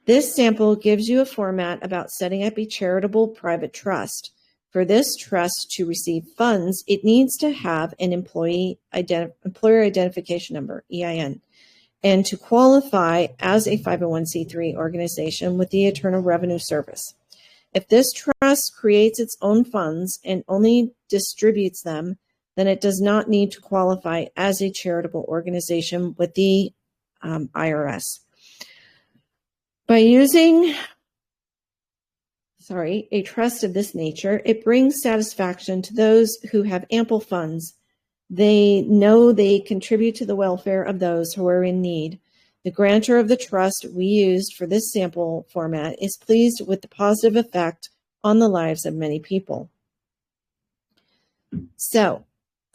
This sample gives you a format about setting up a charitable private trust. For this trust to receive funds, it needs to have an employer identification number, EIN, and to qualify as a 501c3 organization with the Internal Revenue Service. If this trust creates its own funds and only distributes them, then it does not need to qualify as a charitable organization with the IRS. By using a trust of this nature, it brings satisfaction to those who have ample funds. They know they contribute to the welfare of those who are in need. The grantor of the trust we used for this sample format is pleased with the positive effect on the lives of many people. So,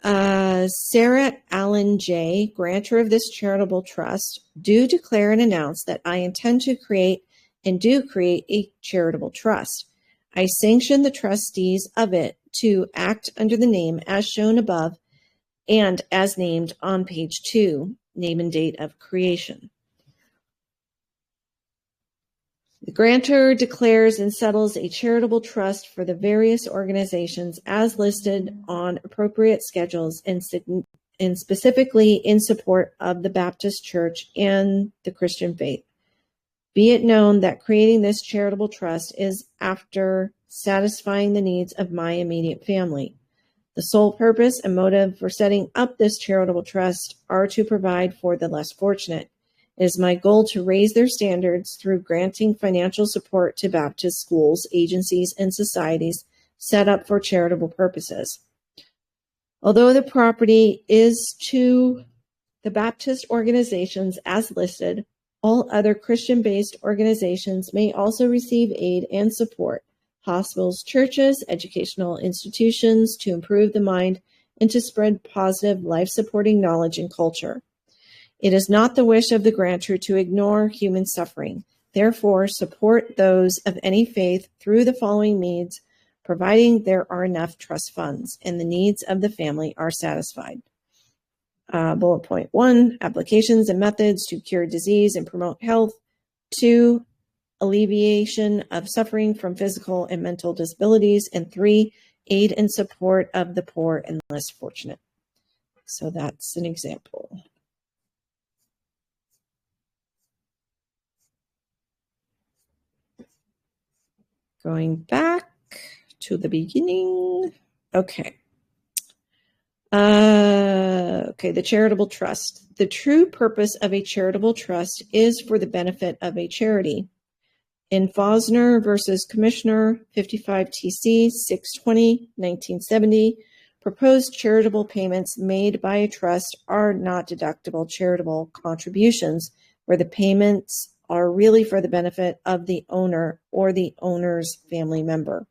Sarah Allen J., grantor of this charitable trust, do declare and announce that I intend to create and do create a charitable trust. I sanction the trustees of it to act under the name as shown above and as named on page 2, name and date of creation. The grantor declares and settles a charitable trust for the various organizations as listed on appropriate schedules and specifically in support of the Baptist Church and the Christian faith. Be it known that creating this charitable trust is after satisfying the needs of my immediate family. The sole purpose and motive for setting up this charitable trust are to provide for the less fortunate. It is my goal to raise their standards through granting financial support to Baptist schools, agencies, and societies set up for charitable purposes. Although the property is to the Baptist organizations as listed, all other Christian-based organizations may also receive aid and support. Hospitals, churches, educational institutions to improve the mind and to spread positive, life-supporting knowledge and culture. It is not the wish of the grantor to ignore human suffering. Therefore, support those of any faith through the following means, providing there are enough trust funds and the needs of the family are satisfied. Bullet point 1, applications and methods to cure disease and promote health. 2, alleviation of suffering from physical and mental disabilities. And 3, aid and support of the poor and less fortunate. So that's an example. Going back to the beginning. Okay. The charitable trust. The true purpose of a charitable trust is for the benefit of a charity. In Fosner versus Commissioner 55 TC 620, 1970, proposed charitable payments made by a trust are not deductible charitable contributions where the payments are really for the benefit of the owner or the owner's family member.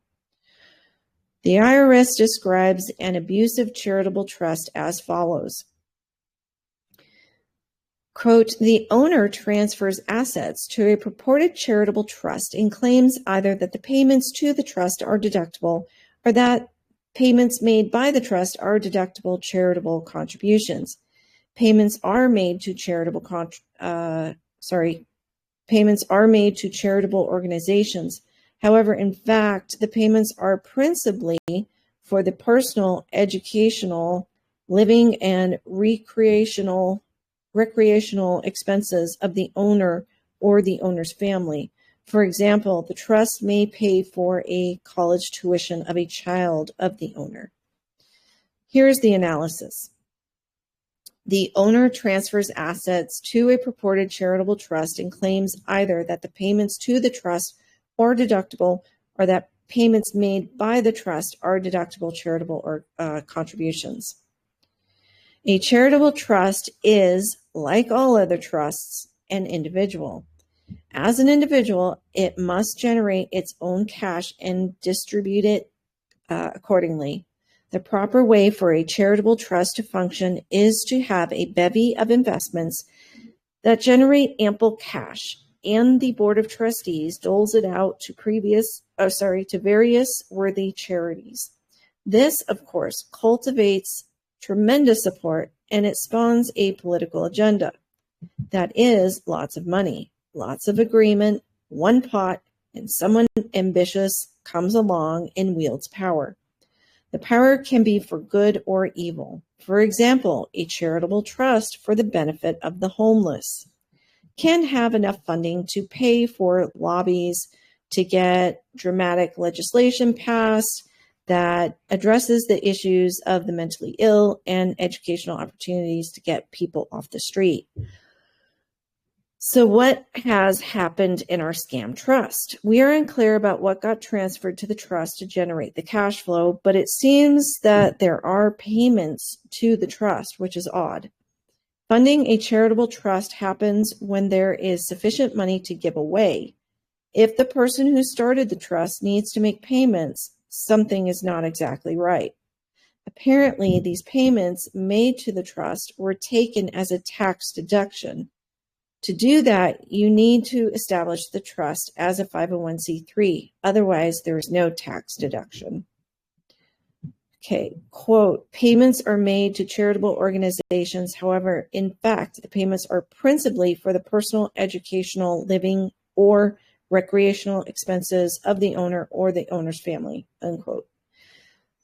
The IRS describes an abusive charitable trust as follows. Quote, the owner transfers assets to a purported charitable trust and claims either that the payments to the trust are deductible or that payments made by the trust are deductible charitable contributions. Payments are made to charitable organizations. However, in fact, the payments are principally for the personal, educational, living, and recreational expenses of the owner or the owner's family. For example, the trust may pay for a college tuition of a child of the owner. Here's the analysis. The owner transfers assets to a purported charitable trust and claims either that the payments to the trust are deductible or that payments made by the trust are deductible charitable or contributions. A charitable trust is, like all other trusts, an individual. As an individual, it must generate its own cash and distribute it accordingly. The proper way for a charitable trust to function is to have a bevy of investments that generate ample cash, and the Board of Trustees doles it out to various worthy charities. This, of course, cultivates tremendous support, and it spawns a political agenda. That is, lots of money, lots of agreement, one pot, and someone ambitious comes along and wields power. The power can be for good or evil. For example, a charitable trust for the benefit of the homeless can have enough funding to pay for lobbies to get dramatic legislation passed that addresses the issues of the mentally ill and educational opportunities to get people off the street. So what has happened in our scam trust? We are unclear about what got transferred to the trust to generate the cash flow, but it seems that there are payments to the trust, which is odd. Funding a charitable trust happens when there is sufficient money to give away. If the person who started the trust needs to make payments, something is not exactly right. Apparently, these payments made to the trust were taken as a tax deduction. To do that, you need to establish the trust as a 501c3. Otherwise, there is no tax deduction. Okay, quote, payments are made to charitable organizations. However, in fact, the payments are principally for the personal, educational, living, or recreational expenses of the owner or the owner's family, unquote.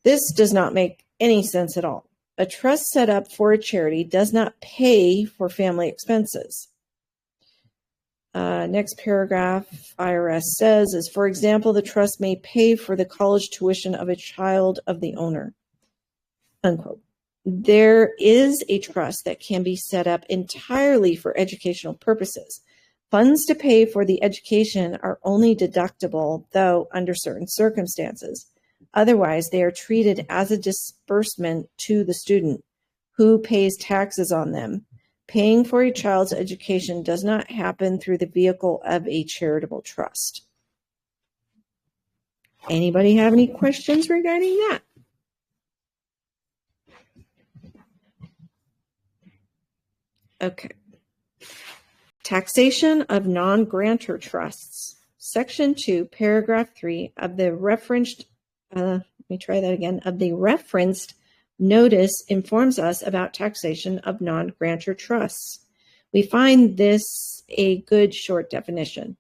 This does not make any sense at all. A trust set up for a charity does not pay for family expenses. Next paragraph, IRS says, is, for example, the trust may pay for the college tuition of a child of the owner, unquote. There is a trust that can be set up entirely for educational purposes. Funds to pay for the education are only deductible, though, under certain circumstances. Otherwise, they are treated as a disbursement to the student, who pays taxes on them. Paying for a child's education does not happen through the vehicle of a charitable trust. Anybody have any questions regarding that? Okay. Taxation of non-grantor trusts. Section 2, paragraph 3 of the referenced, of the referenced notice informs us about taxation of non-grantor trusts. We find this a good short definition.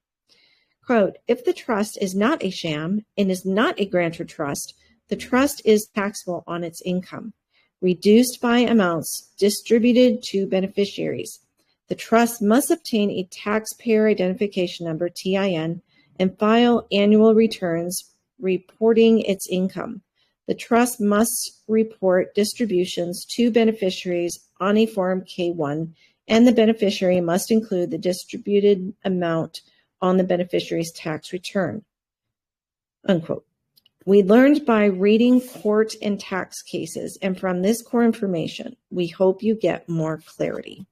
Quote, if the trust is not a sham and is not a grantor trust, the trust is taxable on its income, reduced by amounts distributed to beneficiaries. The trust must obtain a taxpayer identification number, TIN, and file annual returns reporting its income. The trust must report distributions to beneficiaries on a Form K-1, and the beneficiary must include the distributed amount on the beneficiary's tax return, unquote. We learned by reading court and tax cases, and from this core information, we hope you get more clarity.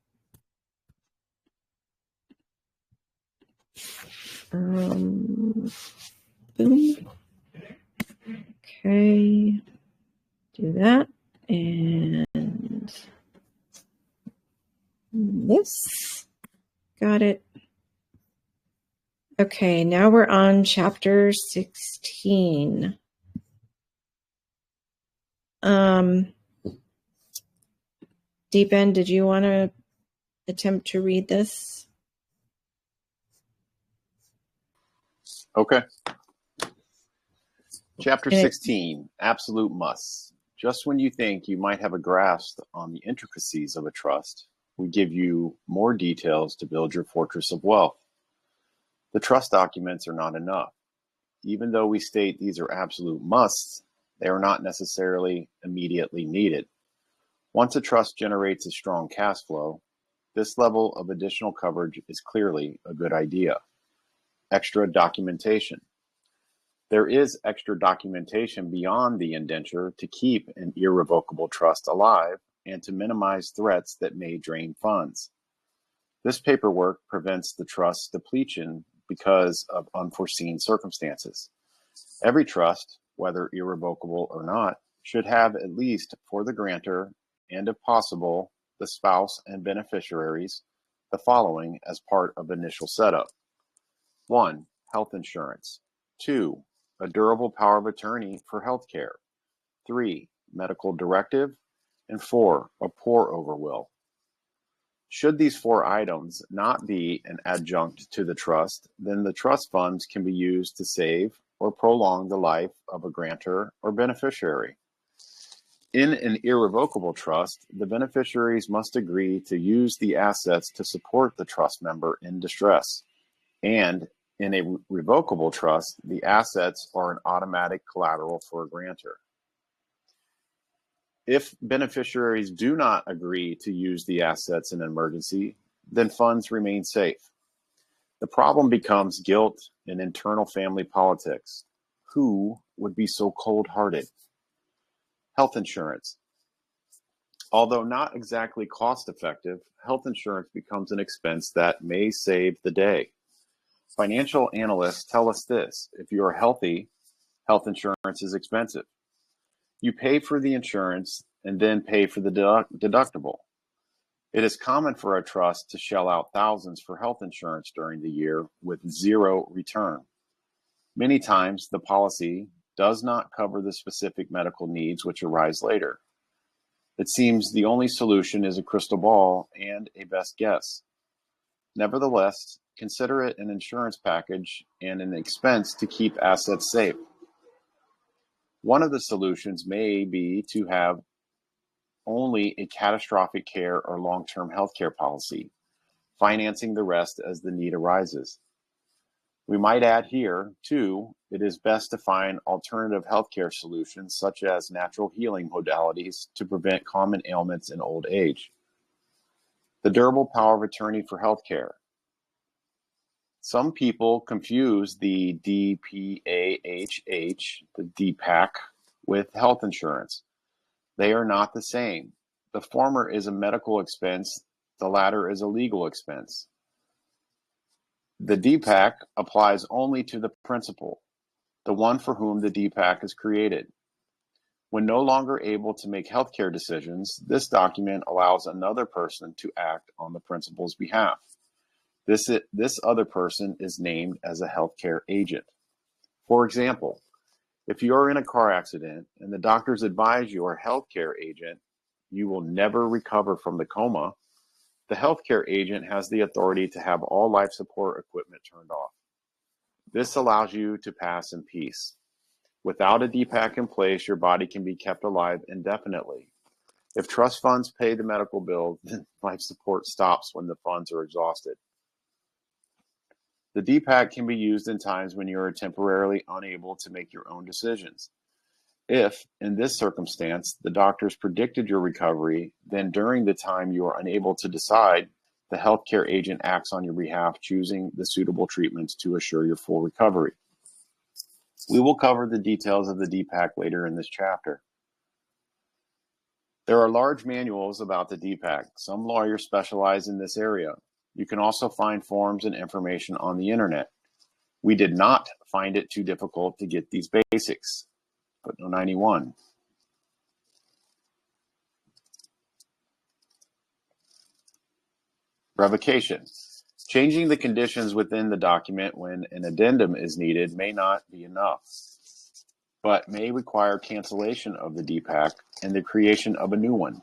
Boom. Okay, do that, and this, got it. Okay, now we're on chapter 16. Deep End, did you want to attempt to read this? Okay. Chapter 16, Absolute Musts. Just when you think you might have a grasp on the intricacies of a trust, we give you more details to build your fortress of wealth. The trust documents are not enough. Even though we state these are absolute musts, they are not necessarily immediately needed. Once a trust generates a strong cash flow, this level of additional coverage is clearly a good idea. Extra documentation. There is extra documentation beyond the indenture to keep an irrevocable trust alive and to minimize threats that may drain funds. This paperwork prevents the trust's depletion because of unforeseen circumstances. Every trust, whether irrevocable or not, should have at least for the grantor and, if possible, the spouse and beneficiaries, the following as part of initial setup. 1. Health insurance. 2. A durable power of attorney for health care. 3. Medical directive. And 4. A pour-over will. Should these 4 items not be an adjunct to the trust, then the trust funds can be used to save or prolong the life of a grantor or beneficiary. In an irrevocable trust, the beneficiaries must agree to use the assets to support the trust member in distress. And in a revocable trust, the assets are an automatic collateral for a grantor. If beneficiaries do not agree to use the assets in an emergency, then funds remain safe. The problem becomes guilt and internal family politics. Who would be so cold-hearted? Health insurance. Although not exactly cost-effective, health insurance becomes an expense that may save the day. Financial analysts tell us this: if you are healthy, health insurance is expensive. You pay for the insurance and then pay for the deductible. It is common for a trust to shell out thousands for health insurance during the year with zero return. Many times, the policy does not cover the specific medical needs which arise later. It seems the only solution is a crystal ball and a best guess. Nevertheless, consider it an insurance package and an expense to keep assets safe. One of the solutions may be to have only a catastrophic care or long-term health care policy, financing the rest as the need arises. We might add here, too, it is best to find alternative healthcare solutions such as natural healing modalities to prevent common ailments in old age. The durable power of attorney for healthcare. Some people confuse the DPAHH, the DPAC, with health insurance. They are not the same. The former is a medical expense, the latter is a legal expense. The DPAC applies only to the principal, the one for whom the DPAC is created. When no longer able to make healthcare decisions, this document allows another person to act on the principal's behalf. This other person is named as a healthcare agent. For example, if you are in a car accident and the doctors advise your healthcare agent you will never recover from the coma, the healthcare agent has the authority to have all life support equipment turned off. This allows you to pass in peace. Without a DPAC in place, your body can be kept alive indefinitely. If trust funds pay the medical bill, then life support stops when the funds are exhausted. The DPAC can be used in times when you are temporarily unable to make your own decisions. If, in this circumstance, the doctors predicted your recovery, then during the time you are unable to decide, the healthcare agent acts on your behalf, choosing the suitable treatments to assure your full recovery. We will cover the details of the DPAC later in this chapter. There are large manuals about the DPAC. Some lawyers specialize in this area. You can also find forms and information on the internet. We did not find it too difficult to get these basics. Footnote 91. Revocation. Changing the conditions within the document when an addendum is needed may not be enough, but may require cancellation of the DPAC and the creation of a new one.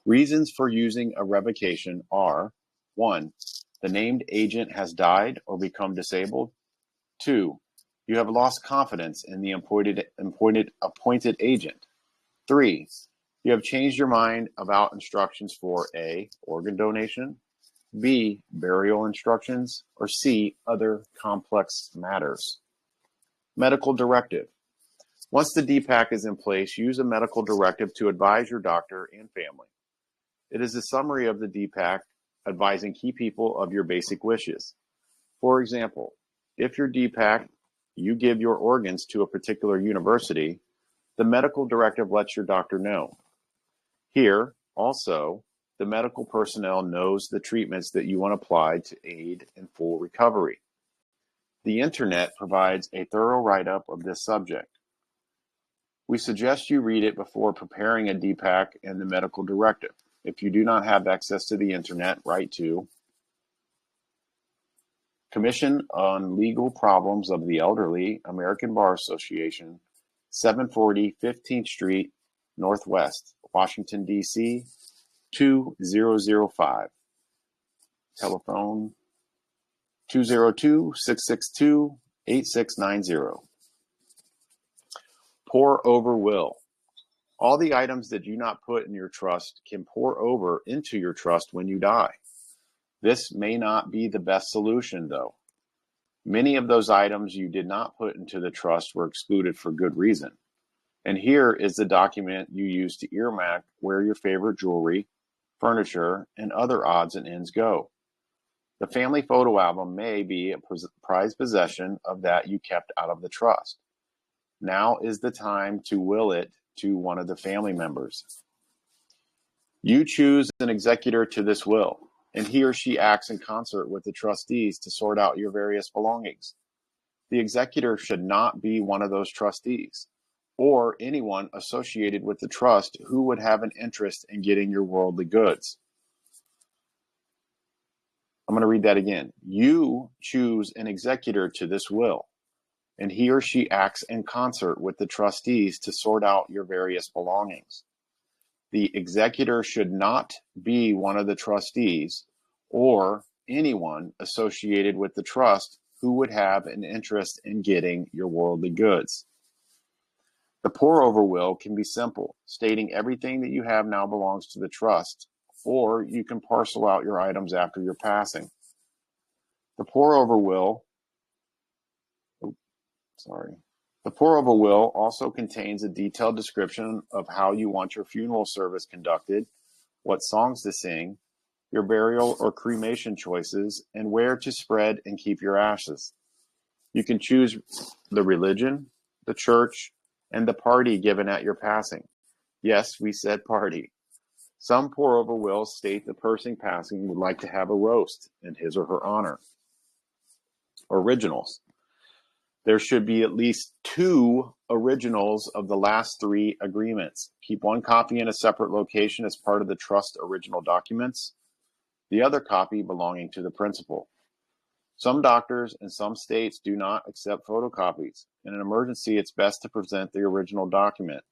Reasons for using a revocation are: 1. The named agent has died or become disabled. 2. You have lost confidence in the appointed agent. 3. You have changed your mind about instructions for A, organ donation, B, burial instructions, or C, other complex matters. Medical directive. Once the DPAC is in place, use a medical directive to advise your doctor and family. It is a summary of the DPAC advising key people of your basic wishes. For example, if your DPAC, you give your organs to a particular university, the medical directive lets your doctor know. Here, also, the medical personnel knows the treatments that you want applied to aid in full recovery. The internet provides a thorough write-up of this subject. We suggest you read it before preparing a DPAC and the medical directive. If you do not have access to the internet, write to Commission on Legal Problems of the Elderly, American Bar Association, 740 15th Street, Northwest, Washington, D.C., 2005. Telephone 202-662-8690. Pour over will. All the items that you not put in your trust can pour over into your trust when you die. This may not be the best solution, though. Many of those items you did not put into the trust were excluded for good reason. And here is the document you use to earmark where your favorite jewelry, furniture, and other odds and ends go. The family photo album may be a prized possession of that you kept out of the trust. Now is the time to will it to one of the family members. You choose an executor to this will, and he or she acts in concert with the trustees to sort out your various belongings. The executor should not be one of those trustees or anyone associated with the trust who would have an interest in getting your worldly goods. I'm going to read that again. You choose an executor to this will, and he or she acts in concert with the trustees to sort out your various belongings. The executor should not be one of the trustees or anyone associated with the trust who would have an interest in getting your worldly goods. The pour-over will can be simple, stating everything that you have now belongs to the trust, or you can parcel out your items after your passing. The pour-over will also contains a detailed description of how you want your funeral service conducted, what songs to sing, your burial or cremation choices, and where to spread and keep your ashes. You can choose the religion, the church, and the party given at your passing. Yes, we said party. Some pour-over wills state the person passing would like to have a roast in his or her honor. Originals. There should be at least 2 originals of the last 3 agreements. Keep one copy in a separate location as part of the trust original documents, the other copy belonging to the principal. Some doctors in some states do not accept photocopies. In an emergency, it's best to present the original document.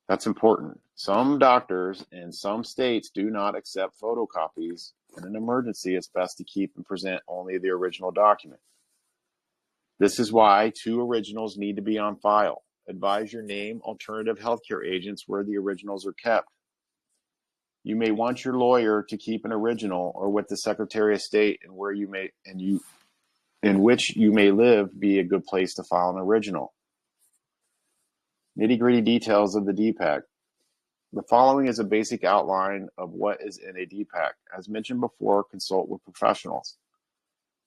That's important. Some doctors in some states do not accept photocopies. In an emergency, it's best to keep and present only the original document. This is why 2 originals need to be on file. Advise your name alternative healthcare agents where the originals are kept. You may want your lawyer to keep an original, or with the Secretary of State in which you may live be a good place to file an original. Nitty-gritty details of the DPAC. The following is a basic outline of what is in a DPAC. As mentioned before, consult with professionals.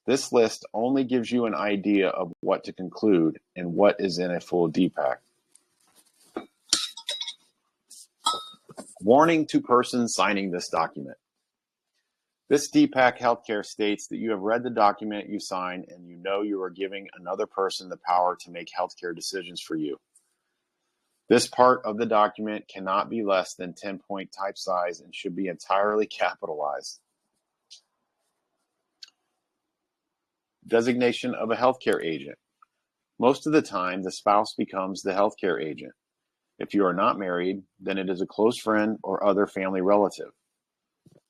This list only gives you an idea of what to conclude and what is in a full DPAC. Warning to persons signing this document. This DPAC healthcare states that you have read the document you sign and you know you are giving another person the power to make healthcare decisions for you. This part of the document cannot be less than 10-point type size and should be entirely capitalized. Designation of a healthcare agent. Most of the time, the spouse becomes the healthcare agent. If you are not married, then it is a close friend or other family relative.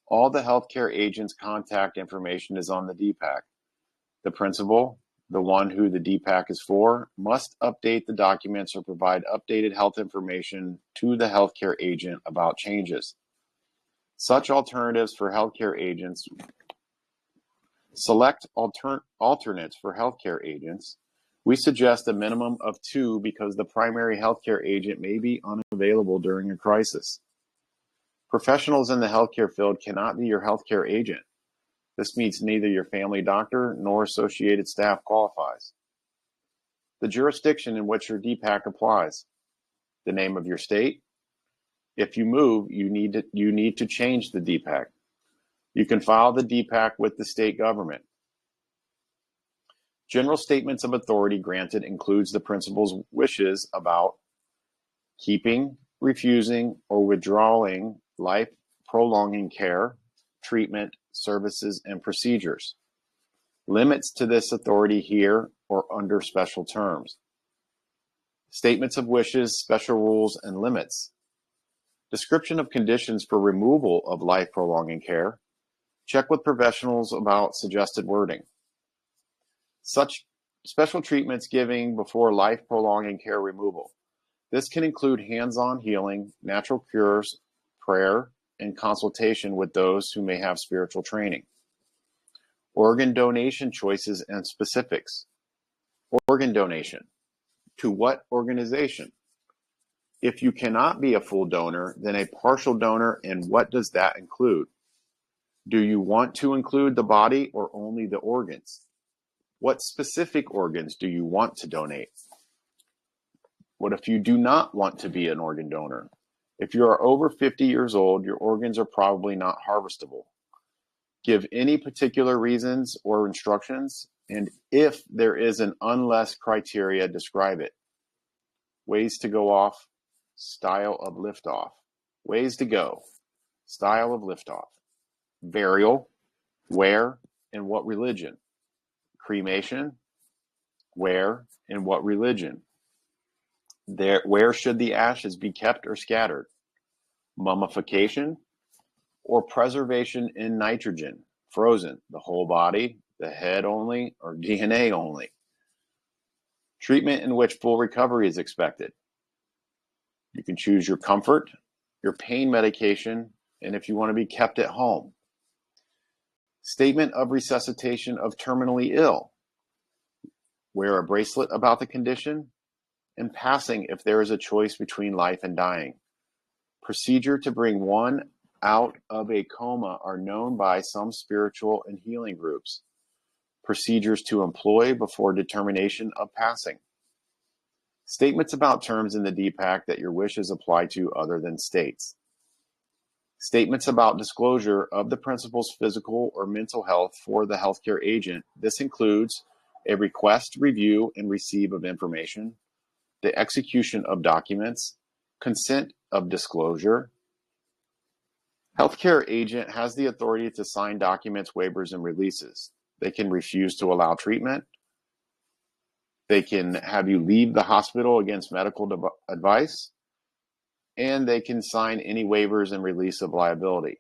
All the healthcare agent's contact information is on the DPAC. The principal, the one who the DPAC is for, must update the documents or provide updated health information to the healthcare agent about changes. Such alternatives for healthcare agents. Select alternates for healthcare agents We suggest a minimum of 2 because the primary healthcare agent may be unavailable during a crisis. Professionals in the healthcare field cannot be your healthcare agent. This means neither your family doctor nor associated staff qualifies. The jurisdiction in which your DPAC applies. The name of your state. If you move, you need to change the DPAC. You can file the DPAC with the state government. General statements of authority granted includes the principal's wishes about keeping, refusing, or withdrawing life-prolonging care, treatment, services, and procedures. Limits to this authority here or under special terms. Statements of wishes, special rules, and limits. Description of conditions for removal of life-prolonging care. Check with professionals about suggested wording. Such special treatments giving before life-prolonging care removal. This can include hands-on healing, natural cures, prayer, and consultation with those who may have spiritual training. Organ donation choices and specifics. Organ donation. To what organization? If you cannot be a full donor, then a partial donor, and what does that include? Do you want to include the body or only the organs? What specific organs do you want to donate? What if you do not want to be an organ donor? If you are over 50 years old, your organs are probably not harvestable. Give any particular reasons or instructions, and if there is an unless criteria, describe it. Ways to go off, style of liftoff. Ways to go, style of liftoff. Burial, where and what religion. Cremation, where and what religion. Where should the ashes be kept or scattered? Mummification or preservation in nitrogen, frozen, the whole body, the head only, or DNA only. Treatment in which full recovery is expected. You can choose your comfort, your pain medication, and if you want to be kept at home. Statement of resuscitation of terminally ill. Wear a bracelet about the condition, and passing if there is a choice between life and dying. Procedure to bring one out of a coma are known by some spiritual and healing groups. Procedures to employ before determination of passing. Statements about terms in the DPAC that your wishes apply to other than states. Statements about disclosure of the principal's physical or mental health for the healthcare agent. This includes a request, review, and receive of information, the execution of documents, consent of disclosure. Healthcare agent has the authority to sign documents, waivers, and releases. They can refuse to allow treatment. They can have you leave the hospital against medical advice. And they can sign any waivers and release of liability.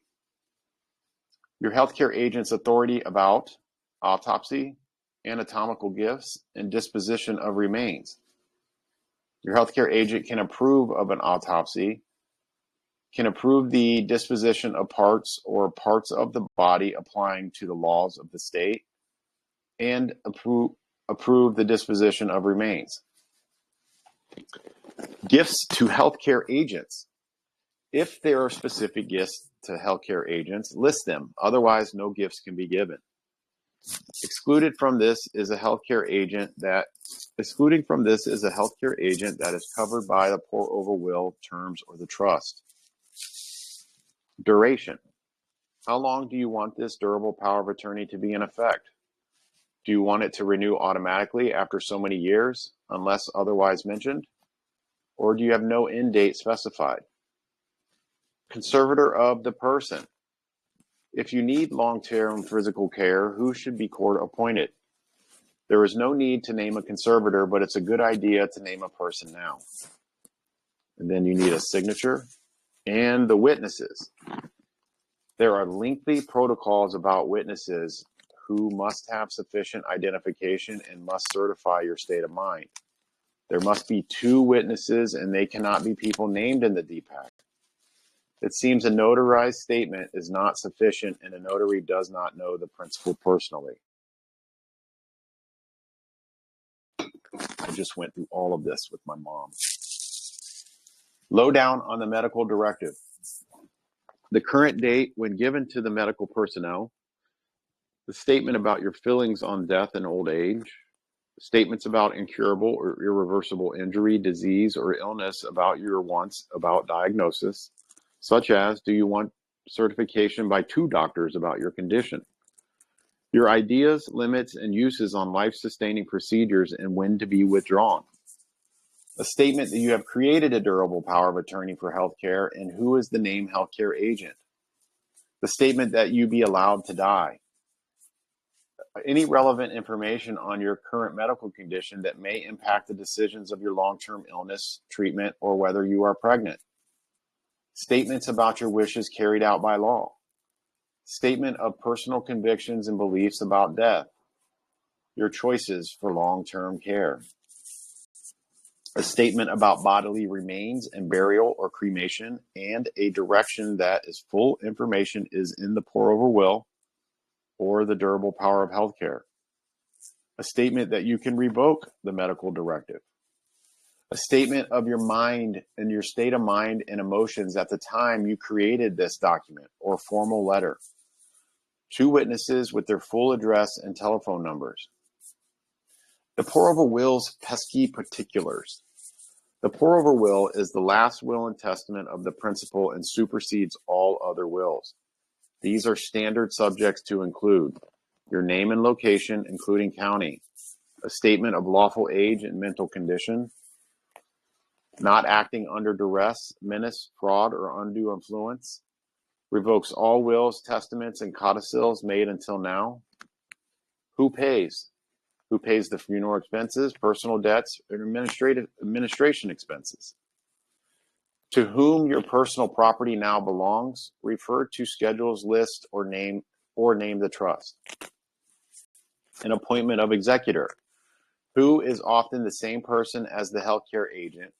Your healthcare agent's authority about autopsy, anatomical gifts, and disposition of remains. Your healthcare agent can approve of an autopsy, can approve the disposition of parts or parts of the body applying to the laws of the state, and approve the disposition of remains. Gifts to healthcare agents. If there are specific gifts to healthcare agents, list them. Otherwise, no gifts can be given. Excluded from this is a healthcare agent that is covered by the pour over will terms or the trust. Duration. How long do you want this durable power of attorney to be in effect? Do you want it to renew automatically after so many years, unless otherwise mentioned? Or do you have no end date specified? Conservator of the person. If you need long-term physical care, who should be court appointed? There is no need to name a conservator, but it's a good idea to name a person now. And then you need a signature and the witnesses. There are lengthy protocols about witnesses who must have sufficient identification and must certify your state of mind. There must be 2 witnesses, and they cannot be people named in the DPAC. It seems a notarized statement is not sufficient, and a notary does not know the principal personally. I just went through all of this with my mom. Lowdown on the medical directive. The current date when given to the medical personnel, the statement about your feelings on death and old age, statements about incurable or irreversible injury, disease, or illness, about your wants about diagnosis, such as, do you want certification by 2 doctors about your condition? Your ideas, limits, and uses on life-sustaining procedures and when to be withdrawn. A statement that you have created a durable power of attorney for healthcare and who is the named healthcare agent. The statement that you be allowed to die. Any relevant information on your current medical condition that may impact the decisions of your long-term illness, treatment, or whether you are pregnant. Statements about your wishes carried out by law. Statement of personal convictions and beliefs about death. Your choices for long-term care. A statement about bodily remains and burial or cremation, and a direction that is full information is in the pour-over will or the durable power of healthcare. A statement that you can revoke the medical directive. A statement of your mind and your state of mind and emotions at the time you created this document or formal letter. 2 witnesses with their full address and telephone numbers. The pour-over will's pesky particulars. The pour-over will is the last will and testament of the principal and supersedes all other wills. These are standard subjects to include your name and location, including county, a statement of lawful age and mental condition, not acting under duress, menace, fraud, or undue influence, revokes all wills, testaments, and codicils made until now. Who pays? Who pays the funeral expenses, personal debts, and administration expenses? To whom your personal property now belongs, refer to schedules, list, or name the trust. An appointment of executor, who is often the same person as the healthcare agent,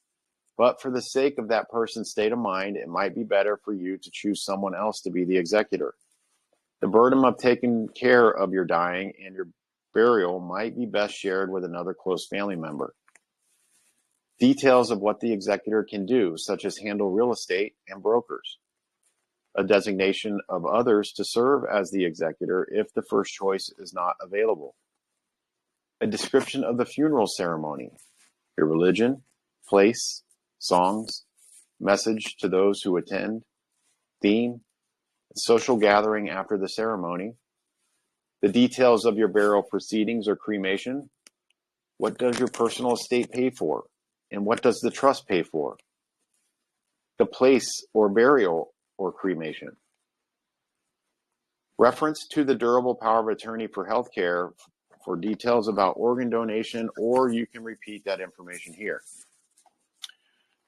but for the sake of that person's state of mind, it might be better for you to choose someone else to be the executor. The burden of taking care of your dying and your burial might be best shared with another close family member. Details of what the executor can do, such as handle real estate and brokers. A designation of others to serve as the executor if the first choice is not available. A description of the funeral ceremony, your religion, place, songs, message to those who attend, theme, social gathering after the ceremony, the details of your burial proceedings or cremation. What does your personal estate pay for? And what does the trust pay for? The place or burial or cremation. Reference to the durable power of attorney for healthcare for details about organ donation, or you can repeat that information here.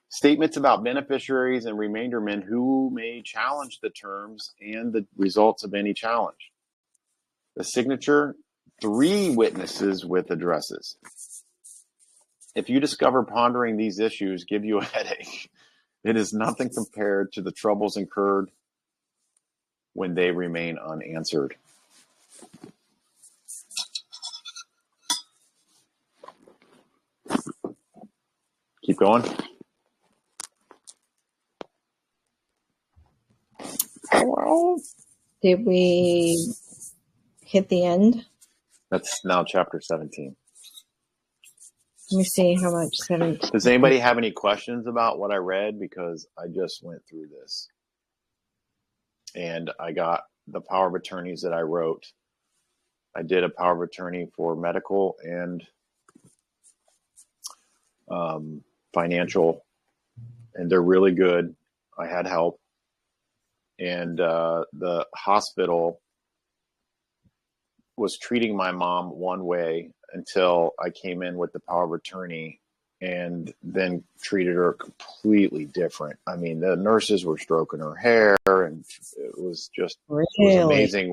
Statements about beneficiaries and remaindermen who may challenge the terms and the results of any challenge. The signature, 3 witnesses with addresses. If you discover pondering these issues give you a headache, it is nothing compared to the troubles incurred when they remain unanswered. Keep going. Well, did we hit the end? That's now chapter 17. Let me see how much 17. Does anybody have any questions about what I read? Because I just went through this. And I got the power of attorneys that I wrote. I did a power of attorney for medical and financial, and they're really good. I had help. And the hospital was treating my mom one way until I came in with the power of attorney and then treated her completely different. I mean, the nurses were stroking her hair, and it was just Really? it was amazing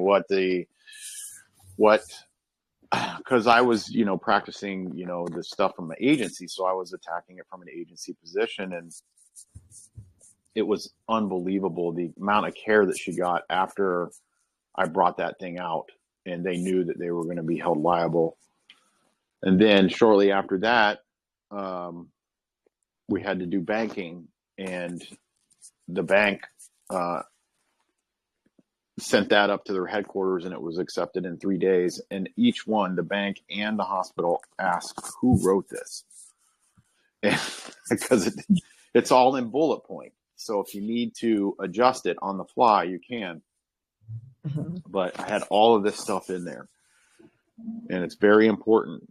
because I was, practicing, the stuff from the agency. So I was attacking it from an agency position, and it was unbelievable the amount of care that she got after I brought that thing out, and they knew that they were going to be held liable. And then shortly after that, we had to do banking, and the bank sent that up to their headquarters, and it was accepted in 3 days. And each one, the bank and the hospital, asked, who wrote this? Because it's all in bullet point. So if you need to adjust it on the fly, you can. But I had all of this stuff in there, and it's very important.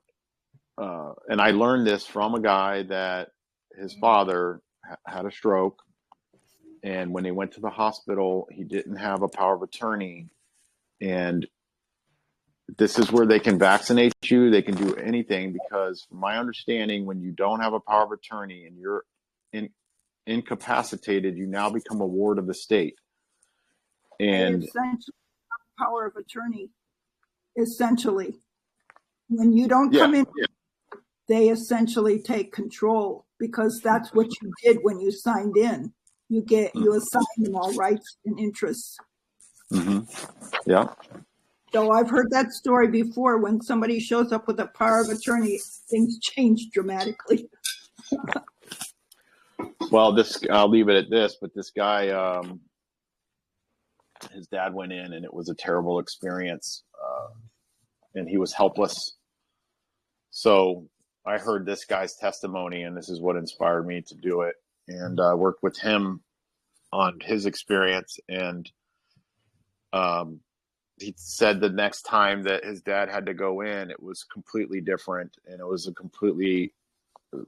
And I learned this from a guy that his father had a stroke, and when he went to the hospital, he didn't have a power of attorney. And this is where they can vaccinate you. They can do anything, because from my understanding, when you don't have a power of attorney and you're incapacitated, you now become a ward of the state. And essentially, power of attorney, essentially, when you don't come in, they essentially take control, because that's what you did when you signed in. You assign them all rights and interests. Yeah. So I've heard that story before. When somebody shows up with a power of attorney, things change dramatically. Well, I'll leave it at this, but this guy, his dad went in, and it was a terrible experience, and he was helpless. So I heard this guy's testimony, and this is what inspired me to do it. And I worked with him on his experience, and he said the next time that his dad had to go in, it was completely different, and it was a completely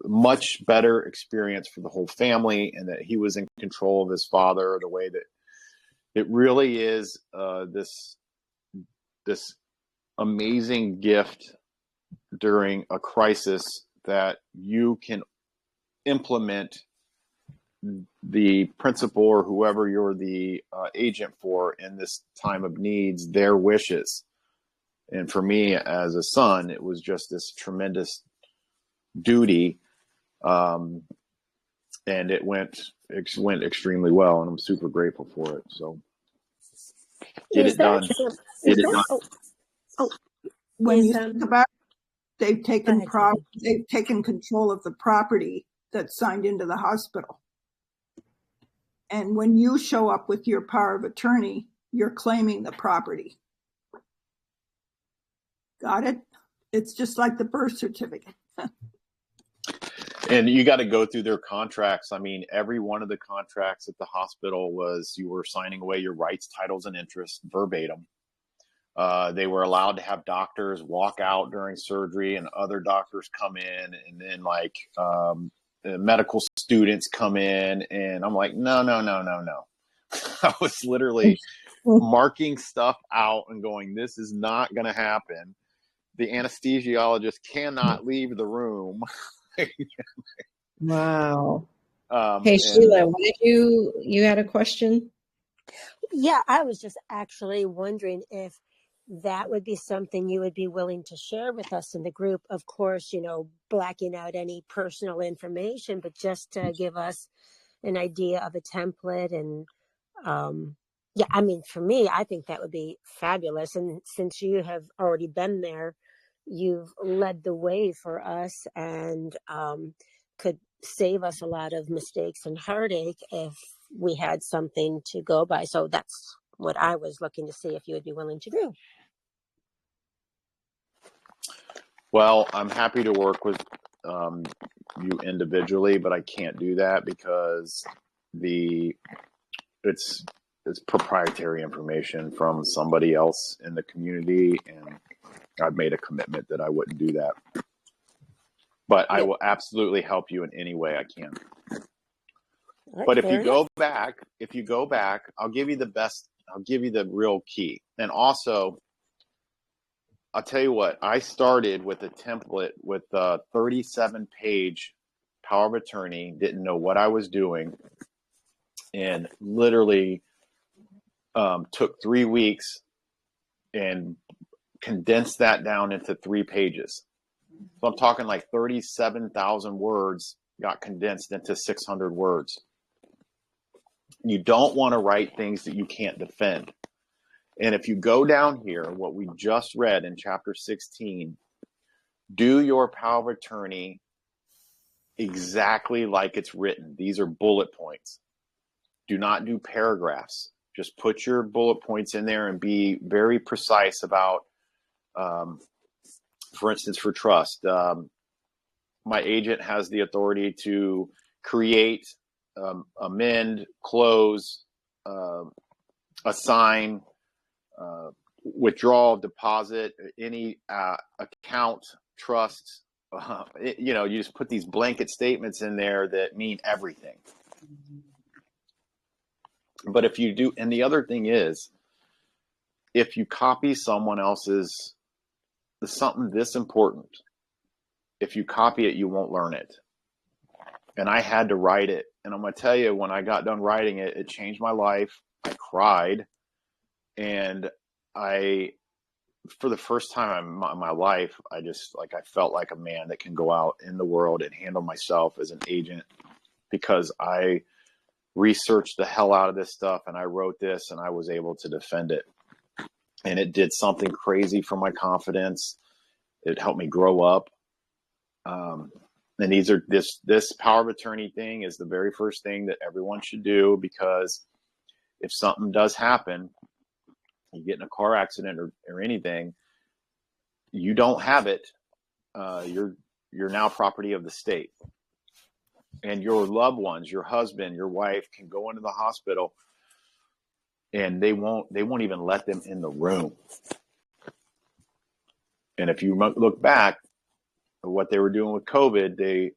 much better experience for the whole family, and that he was in control of his father, the way that it really is this amazing gift during a crisis, that you can implement the principal or whoever you're the agent for in this time of needs, their wishes. And for me as a son, it was just this tremendous duty, and it went extremely well, and I'm super grateful for it. So get it done. When you think about it, they've taken control of the property that's signed into the hospital. And when you show up with your power of attorney, you're claiming the property. Got it? It's just like the birth certificate. And you got to go through their contracts. I mean, every one of the contracts at the hospital was you were signing away your rights, titles, and interests verbatim. They were allowed to have doctors walk out during surgery, and other doctors come in, and then medical students come in, and I'm like, no. I was literally marking stuff out and going, this is not going to happen. The anesthesiologist cannot leave the room. Wow. Hey, Sheila, what did you had a question? Yeah, I was just actually wondering if that would be something you would be willing to share with us in the group. Of course, blacking out any personal information, but just to give us an idea of a template. And for me, I think that would be fabulous. And since you have already been there, you've led the way for us, and could save us a lot of mistakes and heartache if we had something to go by. So that's what I was looking to see if you would be willing to do. Well, I'm happy to work with you individually, but I can't do that because it's proprietary information from somebody else in the community, and I've made a commitment that I wouldn't do that. But I will absolutely help you in any way I can. Right, but if you go back, I'll give you the real key. And also, I'll tell you what, I started with a template with a 37-page power of attorney, didn't know what I was doing, and literally took 3 weeks and condensed that down into 3 pages. So I'm talking like 37,000 words got condensed into 600 words. You don't want to write things that you can't defend. And if you go down here, what we just read in chapter 16, do your power of attorney exactly like it's written. These are bullet points. Do not do paragraphs. Just put your bullet points in there and be very precise about, for instance, for trust. My agent has the authority to create, amend, close, assign, withdraw, deposit, any account, trust. You just put these blanket statements in there that mean everything. But if you do, and the other thing is, if you copy someone else's, something this important, if you copy it, you won't learn it. And I had to write it. And I'm going to tell you, when I got done writing it, it changed my life. I cried. And for the first time in my life, I felt like a man that can go out in the world and handle myself as an agent, because I researched the hell out of this stuff and I wrote this and I was able to defend it. And it did something crazy for my confidence. It helped me grow up. And this power of attorney thing is the very first thing that everyone should do, because if something does happen, you get in a car accident or anything, you don't have it. You're now property of the state. And your loved ones, your husband, your wife, can go into the hospital and they won't even let them in the room. And if you look back at what they were doing with COVID, they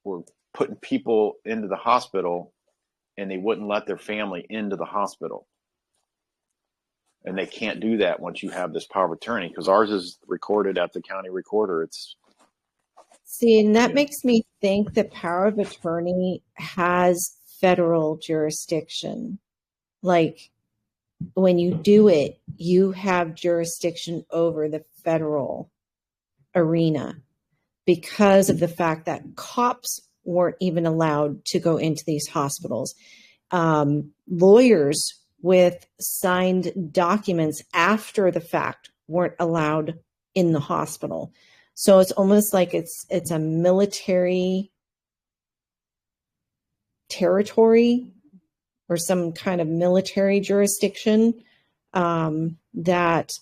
were putting people into the hospital and they wouldn't let their family into the hospital. And they can't do that once you have this power of attorney, because ours is recorded at the county recorder. See, and that makes me think the power of attorney has federal jurisdiction. Like, when you do it, you have jurisdiction over the federal arena, because of the fact that cops weren't even allowed to go into these hospitals. Lawyers with signed documents after the fact weren't allowed in the hospital. So it's almost like it's a military territory or some kind of military jurisdiction that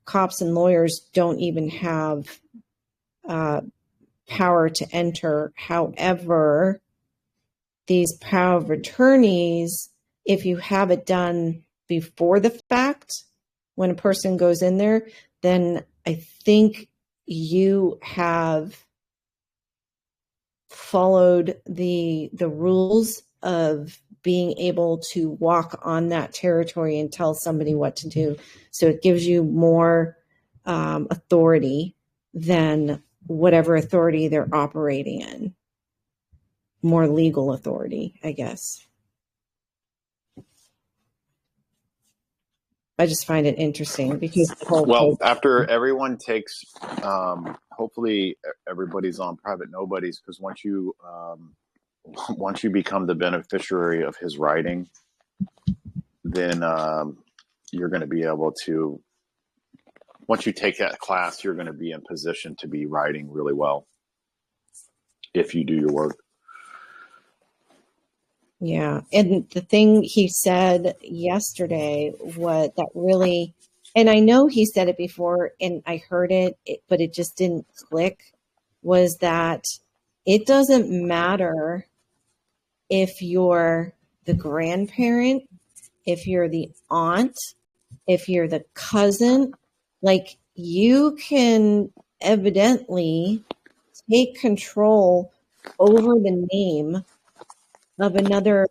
cops and lawyers don't even have power to enter. However, these power of attorneys, if you have it done before the fact, when a person goes in there, then I think you have followed the rules of being able to walk on that territory and tell somebody what to do. So it gives you more authority than whatever authority they're operating in. More legal authority, I guess. I just find it interesting because after everyone takes, hopefully everybody's on private nobodies, because once you become the beneficiary of his writing, then you're going to be able to. Once you take that class, you're going to be in position to be writing really well if you do your work. Yeah. And the thing he said yesterday, what that really, and I know he said it before and I heard it, but it just didn't click, was that it doesn't matter if you're the grandparent, if you're the aunt, if you're the cousin, like you can evidently take control over the name of another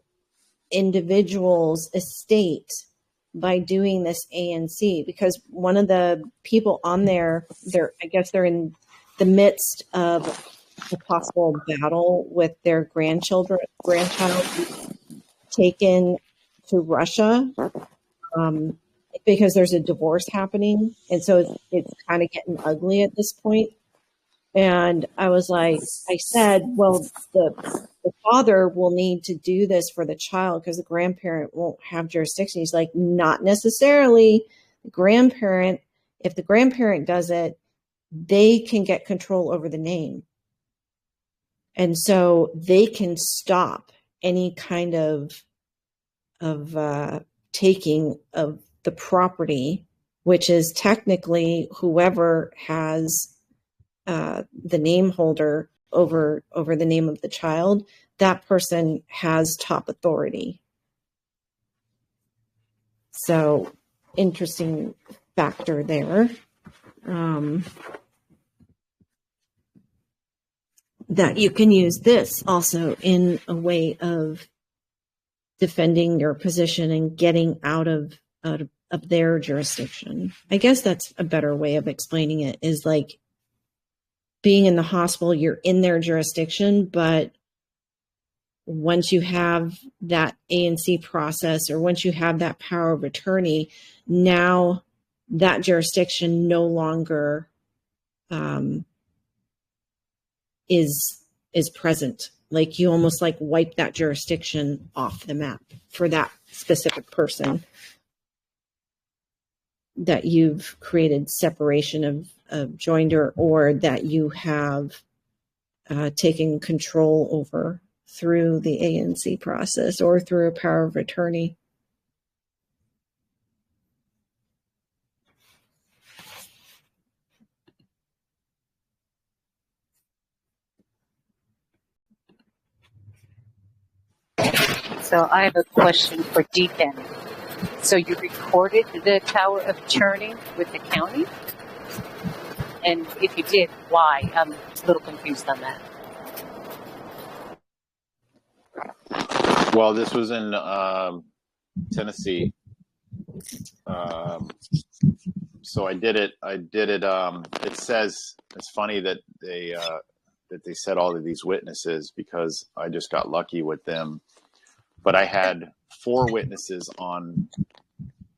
individual's estate by doing this ANC, because one of the people on there, I guess they're in the midst of a possible battle with their grandchild taken to Russia because there's a divorce happening. And so it's kind of getting ugly at this point. And I was like, I said, well, the father will need to do this for the child because the grandparent won't have jurisdiction. He's like, not necessarily. The grandparent, if the grandparent does it, they can get control over the name. And so they can stop any kind of taking of the property, which is technically whoever has the name holder over the name of the child, that person has top authority. So interesting factor there. That you can use this also in a way of defending your position and getting out of their jurisdiction. I guess that's a better way of explaining it, is like being in the hospital, you're in their jurisdiction, but once you have that ANC process, or once you have that power of attorney, now that jurisdiction no longer is present. Like you almost like wipe that jurisdiction off the map for that specific person, that you've created separation of joinder, or that you have taken control over through the ANC process or through a power of attorney. So I have a question for Deacon. So you recorded the power of attorney with the county? And if you did, why? I'm a little confused on that. Well, this was in Tennessee. So I did it. It says, it's funny that they said all of these witnesses, because I just got lucky with them. But I had 4 witnesses on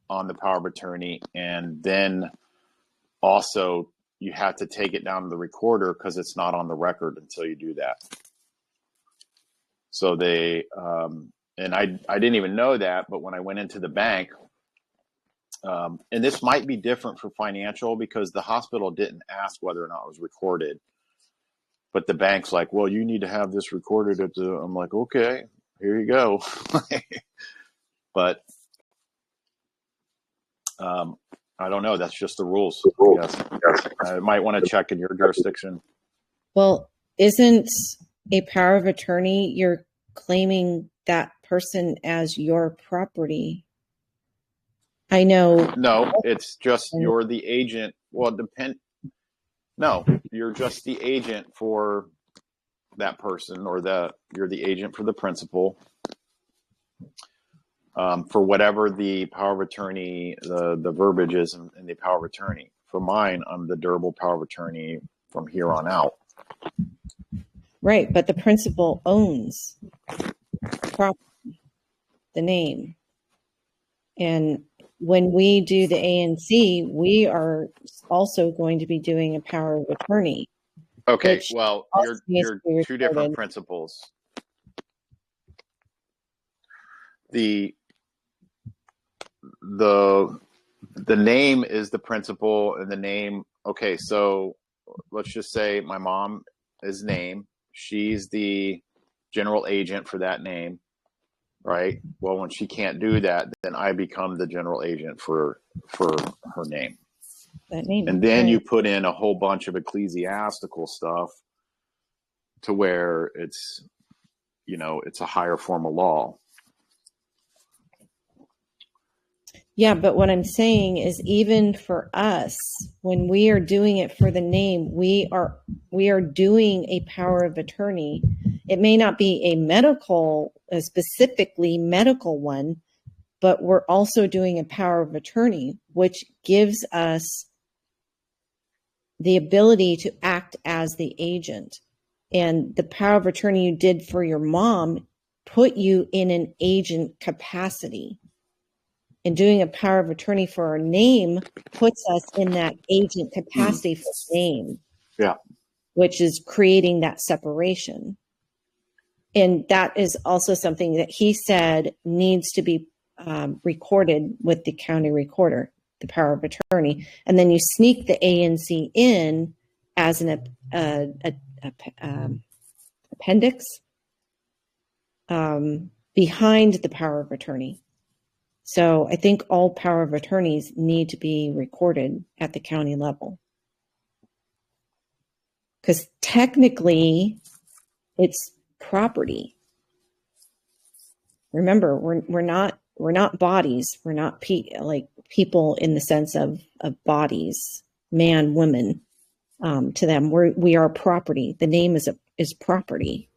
the power of attorney, and then also you have to take it down to the recorder because it's not on the record until you do that. So they, and I didn't even know that, but when I went into the bank, and this might be different for financial because the hospital didn't ask whether or not it was recorded, but the bank's like, well, you need to have this recorded at the, I'm like, okay, here you go. But I don't know. That's just the rules. Yes. I might want to check in your jurisdiction. Well, isn't a power of attorney, you're claiming that person as your property? I know. No, it's just you're the agent. Well, No, you're just the agent for that person, or you're the agent for the principal. For whatever the power of attorney, the verbiage is in the power of attorney. For mine, I'm the durable power of attorney from here on out. Right, but the principal owns property, the name. And when we do the ANC, we are also going to be doing a power of attorney. Okay, well, you're 2 different principles. The name is the principal, and the name. Okay, so let's just say my mom is name. She's the general agent for that name, right? Well, when she can't do that, then I become the general agent for her name. That name. And then right. you put in a whole bunch of ecclesiastical stuff to where it's, it's a higher form of law. Yeah, but what I'm saying is, even for us, when we are doing it for the name, we are doing a power of attorney. It may not be a specifically medical one, but we're also doing a power of attorney, which gives us the ability to act as the agent. And the power of attorney you did for your mom put you in an agent capacity. And doing a power of attorney for our name puts us in that agent capacity for name. Yeah. Which is creating that separation. And that is also something that he said needs to be recorded with the county recorder, the power of attorney. And then you sneak the ANC in as appendix behind the power of attorney. So I think all power of attorneys need to be recorded at the county level. Because technically it's property. Remember, we're not bodies. We're not people in the sense of bodies, man, woman. To them, we are property. The name is property.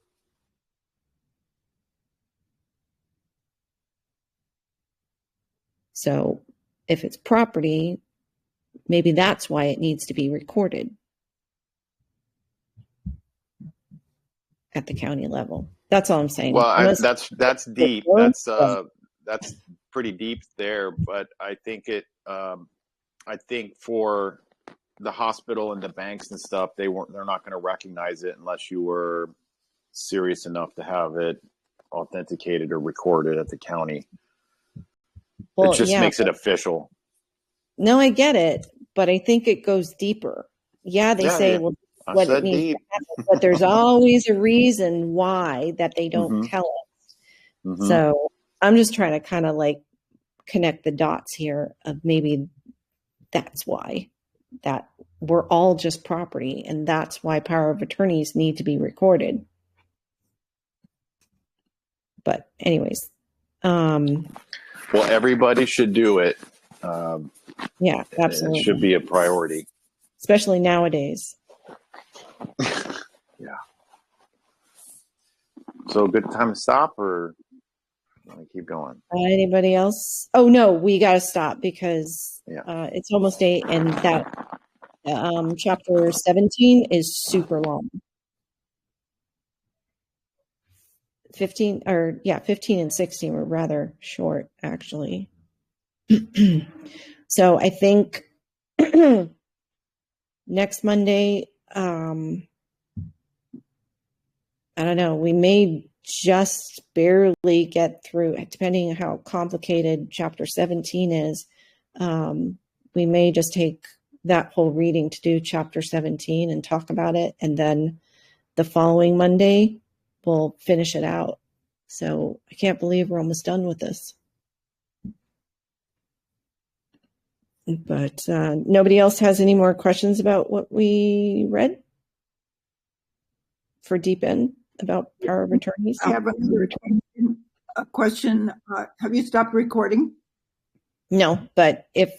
So if it's property, maybe that's why it needs to be recorded at the county level. That's all I'm saying. Well, that's deep. That's pretty deep there. But I think I think for the hospital and the banks and stuff, they're not going to recognize it unless you were serious enough to have it authenticated or recorded at the county. Well, it just makes it official. No, I get it, but I think it goes deeper. Yeah, they say, well, what it needs to happen, but there's always a reason why that they don't tell us. So I'm just trying to kind of like connect the dots here of maybe that's why that we're all just property, and that's why power of attorneys need to be recorded. But anyways, well, everybody should do it. Yeah, absolutely. It should be a priority, especially nowadays. Yeah. So, good time to stop, or want to keep going? Anybody else? Oh no, we got to stop because it's almost 8, and that chapter 17 is super long. 15 and 16 were rather short, actually. So I think next Monday, I don't know, we may just barely get through, depending on how complicated chapter 17 is. We may just take that whole reading to do chapter 17 and talk about it. And then the following Monday, we'll finish it out. So I can't believe we're almost done with this. But nobody else has any more questions about what we read for Deep End about power of attorneys? I have a question. Have you stopped recording? No, but if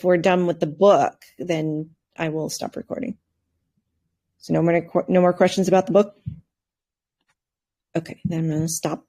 we're done with the book, then I will stop recording. So no more questions about the book? Okay, then I'm going to stop